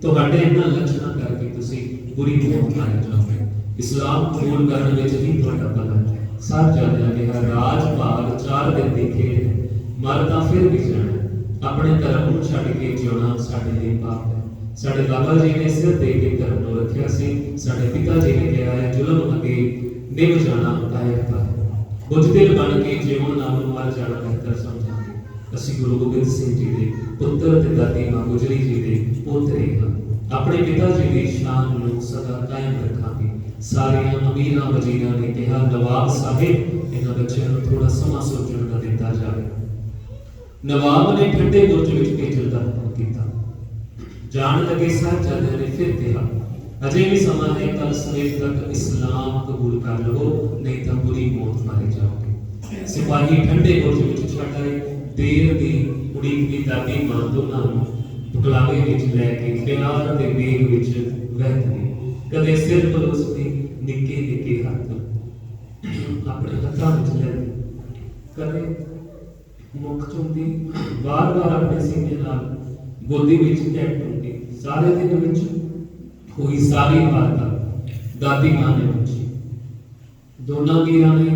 ਤੁਹਾਡੇ ਇਹਨਾਂ ਲੱਛਣਾਂ ਕਰਕੇ ਤੁਸੀਂ ਬੁਰੀ ਮੌਤ ਮਾਰੇ ਜਾਓਗੇ। ਇਸਲਾਮ ਕਬੂਲ ਕਰਨ ਵਿੱਚ ਹੀ ਤੁਹਾਡਾ ਭਲਾ ਹੈ। ਸਾਹਿਬਜ਼ਾਦਿਆਂ ਨੇ ਕਿਹਾ, ਰਾਜ ਭਾਗ 4 ਦਿਨ ਦੇਖੇ, ਮਰ ਤਾਂ ਫਿਰ ਵੀ ਜਾਣਾ। ਆਪਣੇ ਧਰਮ ਨੂੰ ਛੱਡ ਕੇ ਜਿਉਣਾ ਸਾਡੇ ਲਈ ਪਾਪ ਹੈ। ਸਾਡੇ ਬਾਬਾ ਜੀ ਨੇ ਸਿਰ ਦੇ ਕੇ ਧਰਮ ਨੂੰ ਰੱਖਿਆ ਸੀ। ਸਾਡੇ ਪਿਤਾ ਜੀ ਨੇ ਕਿਹਾ ਹੈ, ਜ਼ੁਲਮ ਅੱਗੇ ਨਿਭ ਜਾਣਾ ਕਾਇਰਤਾ ਹੈ। ਬੁੱਝਦਿਲ ਬਣ ਕੇ ਜਿਉਣ ਨਾਲੋਂ ਮਰ ਜਾਣਾ ਬਿਹਤਰ ਸਮਝਾਂਗੇ। ਅਸੀਂ ਗੁਰੂ ਗੋਬਿੰਦ ਸਿੰਘ ਜੀ ਦੇ ਪੁੱਤਰ ਤੇ ਦਾਦੀ ਮਾਂ ਗੁਜਰੀ ਜੀ ਦੇ ਪੋਤਰੇ ਹਾਂ। ਆਪਣੇ ਪਿਤਾ ਜੀ ਦੀ ਸ਼ਾਨ ਨੂੰ ਸਦਾ ਕਾਇਮ ਰੱਖਾਂਗੇ। ਸਾਰੀਆਂ ਅਮੀਰਾਂ ਵਜ਼ੀਰਾਂ ਨੇ ਕਿਹਾ, ਨਵਾਬ ਸਾਹਿਬ ਇਹਨਾਂ ਬੱਚਿਆਂ ਨੂੰ ਥੋੜਾ ਸਮਾਂ ਸੋਚਣ ਦਾ ਦਿੱਤਾ ਜਾਵੇ। ਨਵਾਬ ਨੇ ਠੰਡੇ ਬੁਰਜ ਵਿੱਚ ਭੇਜਣ ਦਾ ਹੁਕਮ ਕੀਤਾ। ਜਾਣ ਲੱਗੇ ਸਾਹਿਬਜ਼ਾਦਿਆਂ ਨੇ ਫਿਰ ਕਿਹਾ, ਅਜੇ ਵੀ ਸਮਾਂ ਹੈ, ਕੱਲ ਸਵੇਰ ਤੱਕ ਇਸਲਾਮ ਕਬੂਲ ਕਰ ਲਵੋ, ਨਹੀਂ ਤਾਂ ਬੁਰੀ ਮੌਤ ਮਾਰੇ ਜਾਓਗੇ। ਸਿਪਾਹੀ ਠੰਡੇ ਬੁਰਜ ਵਿੱਚ ਛੱਡ ਆਏ। ਦੇਰ ਦੀ ਉਡੀਕ ਦੀ ਦਾਦੀ ਮਾਂ ਦੋਨਾਂ ਨੂੰ ਬੁਕਲਾਵੇ ਵਿੱਚ ਲੈ ਕੇ ਪਿਆਰ ਦੇ ਵੇਗ ਵਿੱਚ ਵਹਿੰਦੀ, ਕਦੇ ਸਿਰ ਪਲੋਸਦੀ, ਨਿੱਕੇ ਨਿੱਕੇ ਹੱਥ ਆਪਣੇ ਹੱਥਾਂ ਵਿੱਚ ਲੈਂਦੀ, ਕਦੇ ਮੁੱਖ ਚੁੰਮਦੀ, ਵਾਰ-ਵਾਰ ਆਪਣੇ ਸੀਨੇ ਨਾਲ ਗੋਦੀ ਵਿੱਚ ਟੈਕ ਟੁੰਦੀ। ਸਾਰੇ ਦਿਨ ਵਿੱਚ ਹੋਈ ਸਾਰੀ ਵਾਰਤਾ ਦਾਦੀ ਮਾਂ ਨੇ ਪੁੱਛੀ। ਦੋਨਾਂ ਵੀਰਾਂ ਨੇ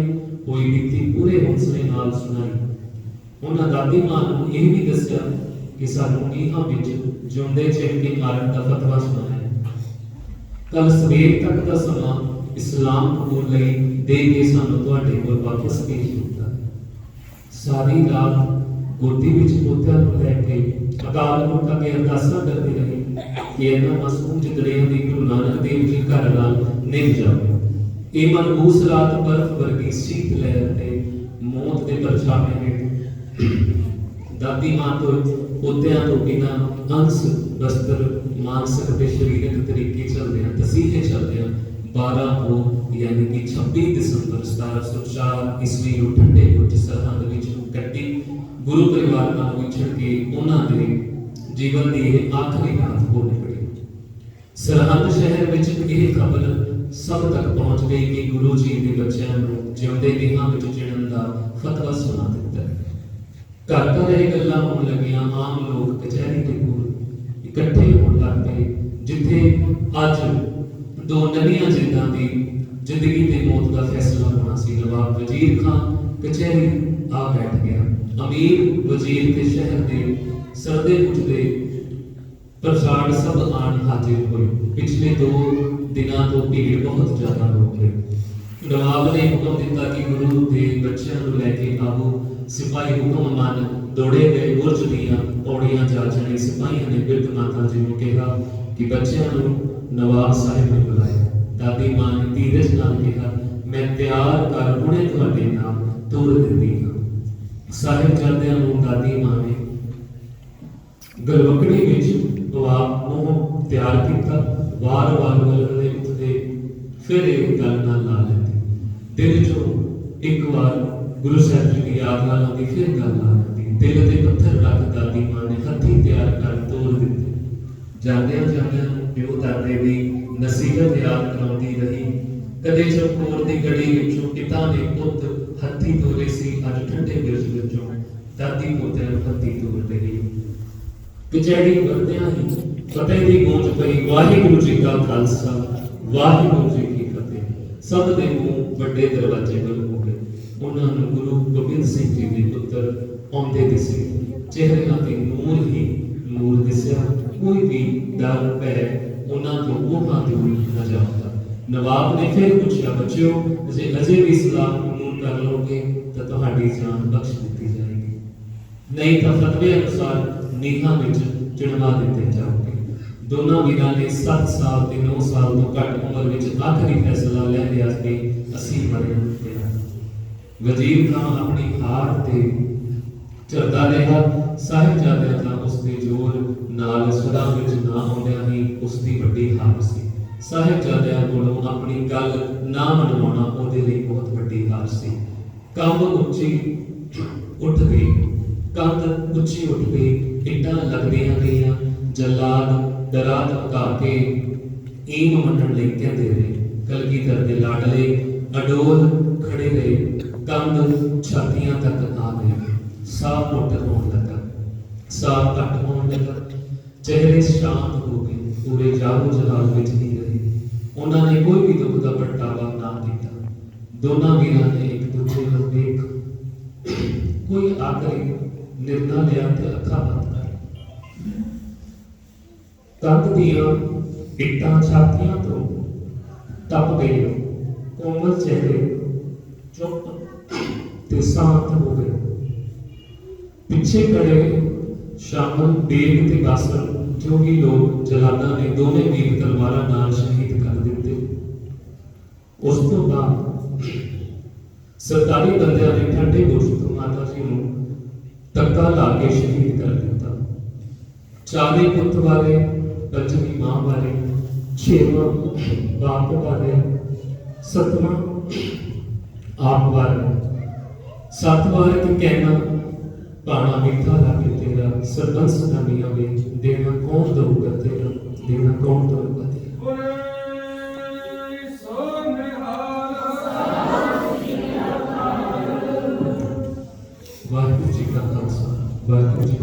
ਹੋਈ ਬੀਤੀ ਪੂਰੇ ਹੌਸਲੇ ਨਾਲ ਸੁਣਾਈ। ਉਹਨਾਂ ਦਾਦੀ ਮਾਂ ਨੂੰ ਇਹ ਵੀ ਦੱਸਿਆ ਕਿ ਸਾਨੂੰ ਨੀਹਾਂ ਵਿੱਚ ਜਿਉਂਦੇ ਚਿਣਕੇ ਮਾਰਨ ਦਾ ਫਤਵਾ ਸੁਣਾਇਆ। ਕੱਲ ਸਵੇਰ ਤੱਕ ਦਾ ਸਮਾਂ ਇਸਲਾਮ ਕਬੂਲ ਲਈ ਦੇ ਕੇ ਸਾਨੂੰ ਤੁਹਾਡੇ ਕੋਲ ਵਾਪਸ ਭੇਜ ਦਿੱਤਾ। ਸਾਰੀ ਰਾਤ ਗੋਦੀ ਵਿੱਚ ਪੋਤਿਆਂ ਨੂੰ ਲੈ ਕੇ ਅਕਾਲ ਪੁਰਖ ਅੱਗੇ ਅਰਦਾਸਾਂ ਕਰਦੇ ਰਹੇ ਕਿ ਇਹਨਾਂ ਮਾਸੂਮ ਜਿਗੜਿਆਂ ਦੀ ਗੁਰੂ ਨਾਨਕ ਦੇਵ ਜੀ ਘਰ ਨਾਲ ਨਿਭ ਜਾਵੇ। ਇਹ ਮਨਹੂਸ ਰਾਤ ਬਰਫ਼ ਵਰਗੀ ਸੀਤ ਲਹਿਰ ਤੇ ਮੌਤ ਦੇ ਪਰਛਾਵੇਂ ਹੇਠ ਦਾਦੀ ਮਾਂ ਤੋਂ ਪੋਤਿਆਂ ਤੋਂ ਬਿਨਾਂ ਅੰਸ ਵਸਤਰ ਮਾਨਸਿਕ ਤੇ ਸਰੀਰਕ ਤਰੀਕੇ ਚੱਲਦੇ ਹਨ। ਤਸੀਹੇ ਚੱਲਦੇ ਹਨ। 12 ਨੂੰ ਯਾਨੀ ਕਿ 26 ਦਸੰਬਰ 1704 ਈਸਵੀ ਨੂੰ ਠੰਡੇ ਬੁਰਜ ਸਰਹੰਦ ਵਿੱਚ ਕੱਟੀ ਗੁਰੂ ਪਰਿਵਾਰ ਨਾਲ ਵਿਛੜ ਕੇ ਉਹਨਾਂ ਦੇ ਜੀਵਨ ਦੀ ਇਹ ਆਖਰੀ ਰਾਤ ਹੋ ਨਿਕਲੀ। ਸਰਹੰਦ ਸ਼ਹਿਰ ਵਿੱਚ ਇਹ ਖਬਰ ਸਭ ਤੱਕ ਪਹੁੰਚ ਗਈ ਕਿ ਗੁਰੂ ਜੀ ਦੇ ਬੱਚਿਆਂ ਨੂੰ ਜਿਉਂਦੇ ਨੀਹਾਂ ਵਿੱਚ ਚਿਣਨ ਦਾ ਫਤਵਾ ਸੁਣਾ ਦਿੱਤਾ। ਘਰ ਘਰ ਇਹ ਗੱਲਾਂ ਹੋਣ ਲੱਗੀਆਂ। ਆਮ ਲੋਕ ਕਚਹਿਰੀ ਦੇ ਕੋਲ ਇਕੱਠੇ ਹੋਣ ਲੱਗ ਪਏ, ਜਿੱਥੇ ਅੱਜ ਦੋ ਨਵੀਆਂ ਜਿੰਦਾਂ ਦੀ ਜ਼ਿੰਦਗੀ ਤੇ ਮੌਤ ਦਾ ਫੈਸਲਾ ਹੋਣਾ ਸੀ। ਨਵਾਬ ਵਜ਼ੀਰ ਖਾਨ ਕਚਹਿਰੀ ਆ ਬੈਠ ਗਿਆ। ਅਮੀਰ ਵਜ਼ੀਰ ਤੇ ਸ਼ਹਿਰ ਦੇ ਸਰਦੇ ਪੁੱਜਦੇ ਪ੍ਰਸਾਦ ਸਭ ਆਣ ਹਾਜ਼ਰ ਹੋਏ। ਪਿਛਲੇ 2 ਦਿਨਾਂ ਤੋਂ ਭੀੜ ਬਹੁਤ ਜ਼ਿਆਦਾ ਹੋ ਗਈ। ਨਵਾਬ ਨੇ ਹੁਕਮ ਦਿੱਤਾ ਕਿ ਗੁਰੂ ਦੇ ਬੱਚਿਆਂ ਨੂੰ ਲੈ ਕੇ ਆਓ। ਸਿਪਾਹੀ ਹੁਕਮ ਮੰਨ ਦੌੜੇ ਗਏ। ਬੁਰਜ ਦੀਆਂ ਪੌੜੀਆਂ ਜਾ ਚੜੇ। ਸਿਪਾਹੀਆਂ ਨੇ ਬਿਰਧ ਮਾਤਾ ਜੀ ਨੂੰ ਕਿਹਾ ਕਿ ਬੱਚਿਆਂ ਨੂੰ ਨਵਾਬ ਸਾਹਿਬ ਨੇ ਬੁਲਾਇਆ। ਦਾਦੀ ਮਾਂ ਨੇ ਧੀਰਜ ਨਾਲ ਕਿਹਾ, ਮੈਂ ਤਿਆਰ ਕਰ ਹੁਣੇ ਤੁਹਾਡੇ ਨਾਲ ਤੋਰ ਦਿੰਦੀ ਹਾਂ। ਸਾਹਿਬਜ਼ਾਦਿਆਂ ਨੂੰ ਦਾਦੀ ਮਾਂ ਨੇ ਗਲਵਕੜੀ ਵਿੱਚ ਉਹ ਤਿਆਰ ਕੀਤਾ। ਵਾਰ-ਵਾਰ ਗਲਗਲੇ ਉੱਠਦੇ, ਫਿਰ ਇਹ ਗੱਲ ਨਾਲ ਲਾ ਲੈਂਦੀ। ਦਿਲ ਚੋਂ ਇੱਕ ਵਾਰ ਗੁਰੂ ਸਾਹਿਬ ਜੀ ਦੀ ਯਾਦ ਨਾਲ ਆਉਂਦੀ, ਫਿਰ ਗੱਲ ਆ ਜਾਂਦੀ। ਦਿਲ ਤੇ ਪੱਥਰ ਰੱਖ ਦਾਦੀ ਮਾਂ ਨੇ ਹੱਥੀਂ ਤਿਆਰ ਕਰ ਤੋਰ ਦਿੱਤੇ। ਜਾਂਦਿਆਂ ਜਾਂਦਿਆਂ ਪਿਓ ਦਾਦੇ ਦੀ ਨਸੀਹਤ ਯਾਦ ਕਰਾਉਂਦੀ ਰਹੀ। ਕਦੇ ਚਮਕੌਰ ਦੀ ਗੜੀ ਵਿੱਚੋਂ ਪਿਤਾ ਨੇ ਪੁੱਤ ਹੱਥੀਂ ਤੋਰੇ ਸੀ, ਅੱਜ ਠੰਡੇ ਬੁਰਜ ਵਿੱਚੋਂ ਦਾਦੀ ਪੋਤਿਆਂ ਨੂੰ ਹੱਥੀਂ ਤੋਰ ਰਹੀ। ਕਚਹਿਰੀ ਵਰਤਿਆਂ ਹੀ ਫਤਿਹ ਦੀ ਗੂੰਜ ਪਈ। ਵਾਹਿਗੁਰੂ ਜੀ ਕਾ ਖਾਲਸਾ, ਵਾਹਿਗੁਰੂ ਜੀ ਕੀ ਫਤਿਹ। ਸਭ ਦੇ ਮੂੰਹ ਵੱਡੇ ਦਰਵਾਜ਼ੇ ਵੱਲ ਹੋ ਗਏ। ਉਹਨਾਂ ਨੂੰ ਗੁਰੂ ਗੋਬਿੰਦ ਸਿੰਘ ਜੀ ਦੇ ਪੁੱਤਰ ਆਉਂਦੇ ਦਿਸੇ। ਚਿਹਰਿਆਂ ਤੇ ਨੂਰ ਹੀ ਨੂਰ ਦਿਸਿਆ। ਕੋਈ ਵੀ ਡਰ ਭੈ ਉਹਨਾਂ ਤੋਂ ਕੋਹਾਂ ਦੂਰ ਨਾ ਜਾਂਦਾ। ਨਵਾਬ ਨੇ ਫਿਰ ਪੁੱਛਿਆ, ਬੱਚਿਓ ਜੇ ਅਜੇ ਵੀ ਇਸਲਾਮ ਕਬੂਲ ਕਰ ਲਓਗੇ ਤਾਂ ਤੁਹਾਡੀ ਜਾਨ ਬਖਸ਼ ਦਿੱਤੀ ਜਾਏਗੀ, ਨਹੀਂ ਤਾਂ ਫਤਵੇ ਅਨੁਸਾਰ ਨੀਹਾਂ ਵਿੱਚ ਚਿਣਵਾ ਦਿੱਤੇ ਜਾਓਗੇ। ਦੋਨਾਂ ਵੀਰਾਂ ਨੇ 7 ਸਾਲ ਤੇ 9 ਸਾਲ ਤੋਂ ਘੱਟ ਉਮਰ ਵਿੱਚ ਆਖਰੀ ਫੈਸਲਾ ਲੈ ਲਿਆ ਕਿ ਅਸੀਂ ਮਰੇ ਹਾਂ। ਵਜ਼ੀਰ ਖਾਨ ਆਪਣੀ ਹਾਰ ਤੇ ਝਰਦਾ ਰਿਹਾ। ਸਾਹਿਬਜ਼ਾਦਿਆਂ ਤਾਂ ਉਸ ਦੇ ਜ਼ੋਰ ਨਾਲ ਸਦਾ ਵਿੱਚ ਨਾ ਆਉਂਦਿਆਂ ਹੀ ਉਸ ਦੀ ਵੱਡੀ ਹਾਰ ਸੀ। ਸਾਹਿਬਜ਼ਾਦਿਆਂ ਕੋਲੋਂ ਆਪਣੀ ਗੱਲ ਨਾ ਮਨਵਾਉਣਾ ਉਹਦੇ ਲਈ ਬਹੁਤ ਵੱਡੀ ਹਾਰ ਸੀ। ਕੰਧ ਉੱਚੀ ਉੱਠ ਗਈ, ਕੰਧ ਉੱਚੀ ਉੱਠ ਗਈ, ਇੱਟਾਂ ਲੱਗਦੀਆਂ ਗਈਆਂ। ਜੱਲਾਦ ਡਰਾ ਧਮਕਾ ਕੇ ਈਮ ਮੰਨਣ ਲਈ ਕਹਿੰਦੇ ਰਹੇ। ਕਲਗੀਧਰ ਦੇ ਲਾਡਲੇ ਅਡੋਲ ਖੜੇ ਰਹੇ। ਕੰਧ ਛਾਤੀਆਂ ਤੱਕ ਆ ਗਈ। ਸਾਹ ਘੁੱਟ ਹੋਣ ਲੱਗਾ, ਸਾਹ ਘੱਟ ਹੋਣ ਲੱਗਾ। ਚਿਹਰੇ ਸ਼ਾਂਤ ਹੋ ਗਏ, ਪੂਰੇ ਜਾਗੋ ਜਲਾਲ ਵਿੱਚ ਹੀ ਰਹੇ। ਉਹਨਾਂ ਨੇ ਕੋਈ ਵੀ ਦੁੱਖ ਦਾ ਪ੍ਰਗਟਾਵਾ ਨਾ ਕੀਤਾ। ਦੋਨਾਂ ਵੀਰਾਂ ਨੇ ਇੱਕ ਦੂਜੇ ਵੱਲ ਵੇਖ ਕੋਈ ਆਖਰੀ निर्णय लिया ते अखा बंद कर कंध दियां इट्टां छातियां तो तप गए कोमल चेहरे चुप ते शांत हो गए पिछे खड़े शामल बेग ते बासर जो भी लोग जलाना ने दोनों वीर तलवारां नाल शहीद कर दिते उस तो बाद सरकारी बंदियां ने ठंडे बुर्ज तो माता जी नूं धक्का ला के शहीद कर दिता 40 पुत वाले 5वीं मां वाले 6वां बाप वाले 7वां आप वाले 7 वार के कहना पाना मीठा लागे तेरा सरबंस सदानिया में देना कौन दऊगा तेरा देना कौन दऊगा तेरा वाहिगुरू जी का खालसा वाहिगुरू जी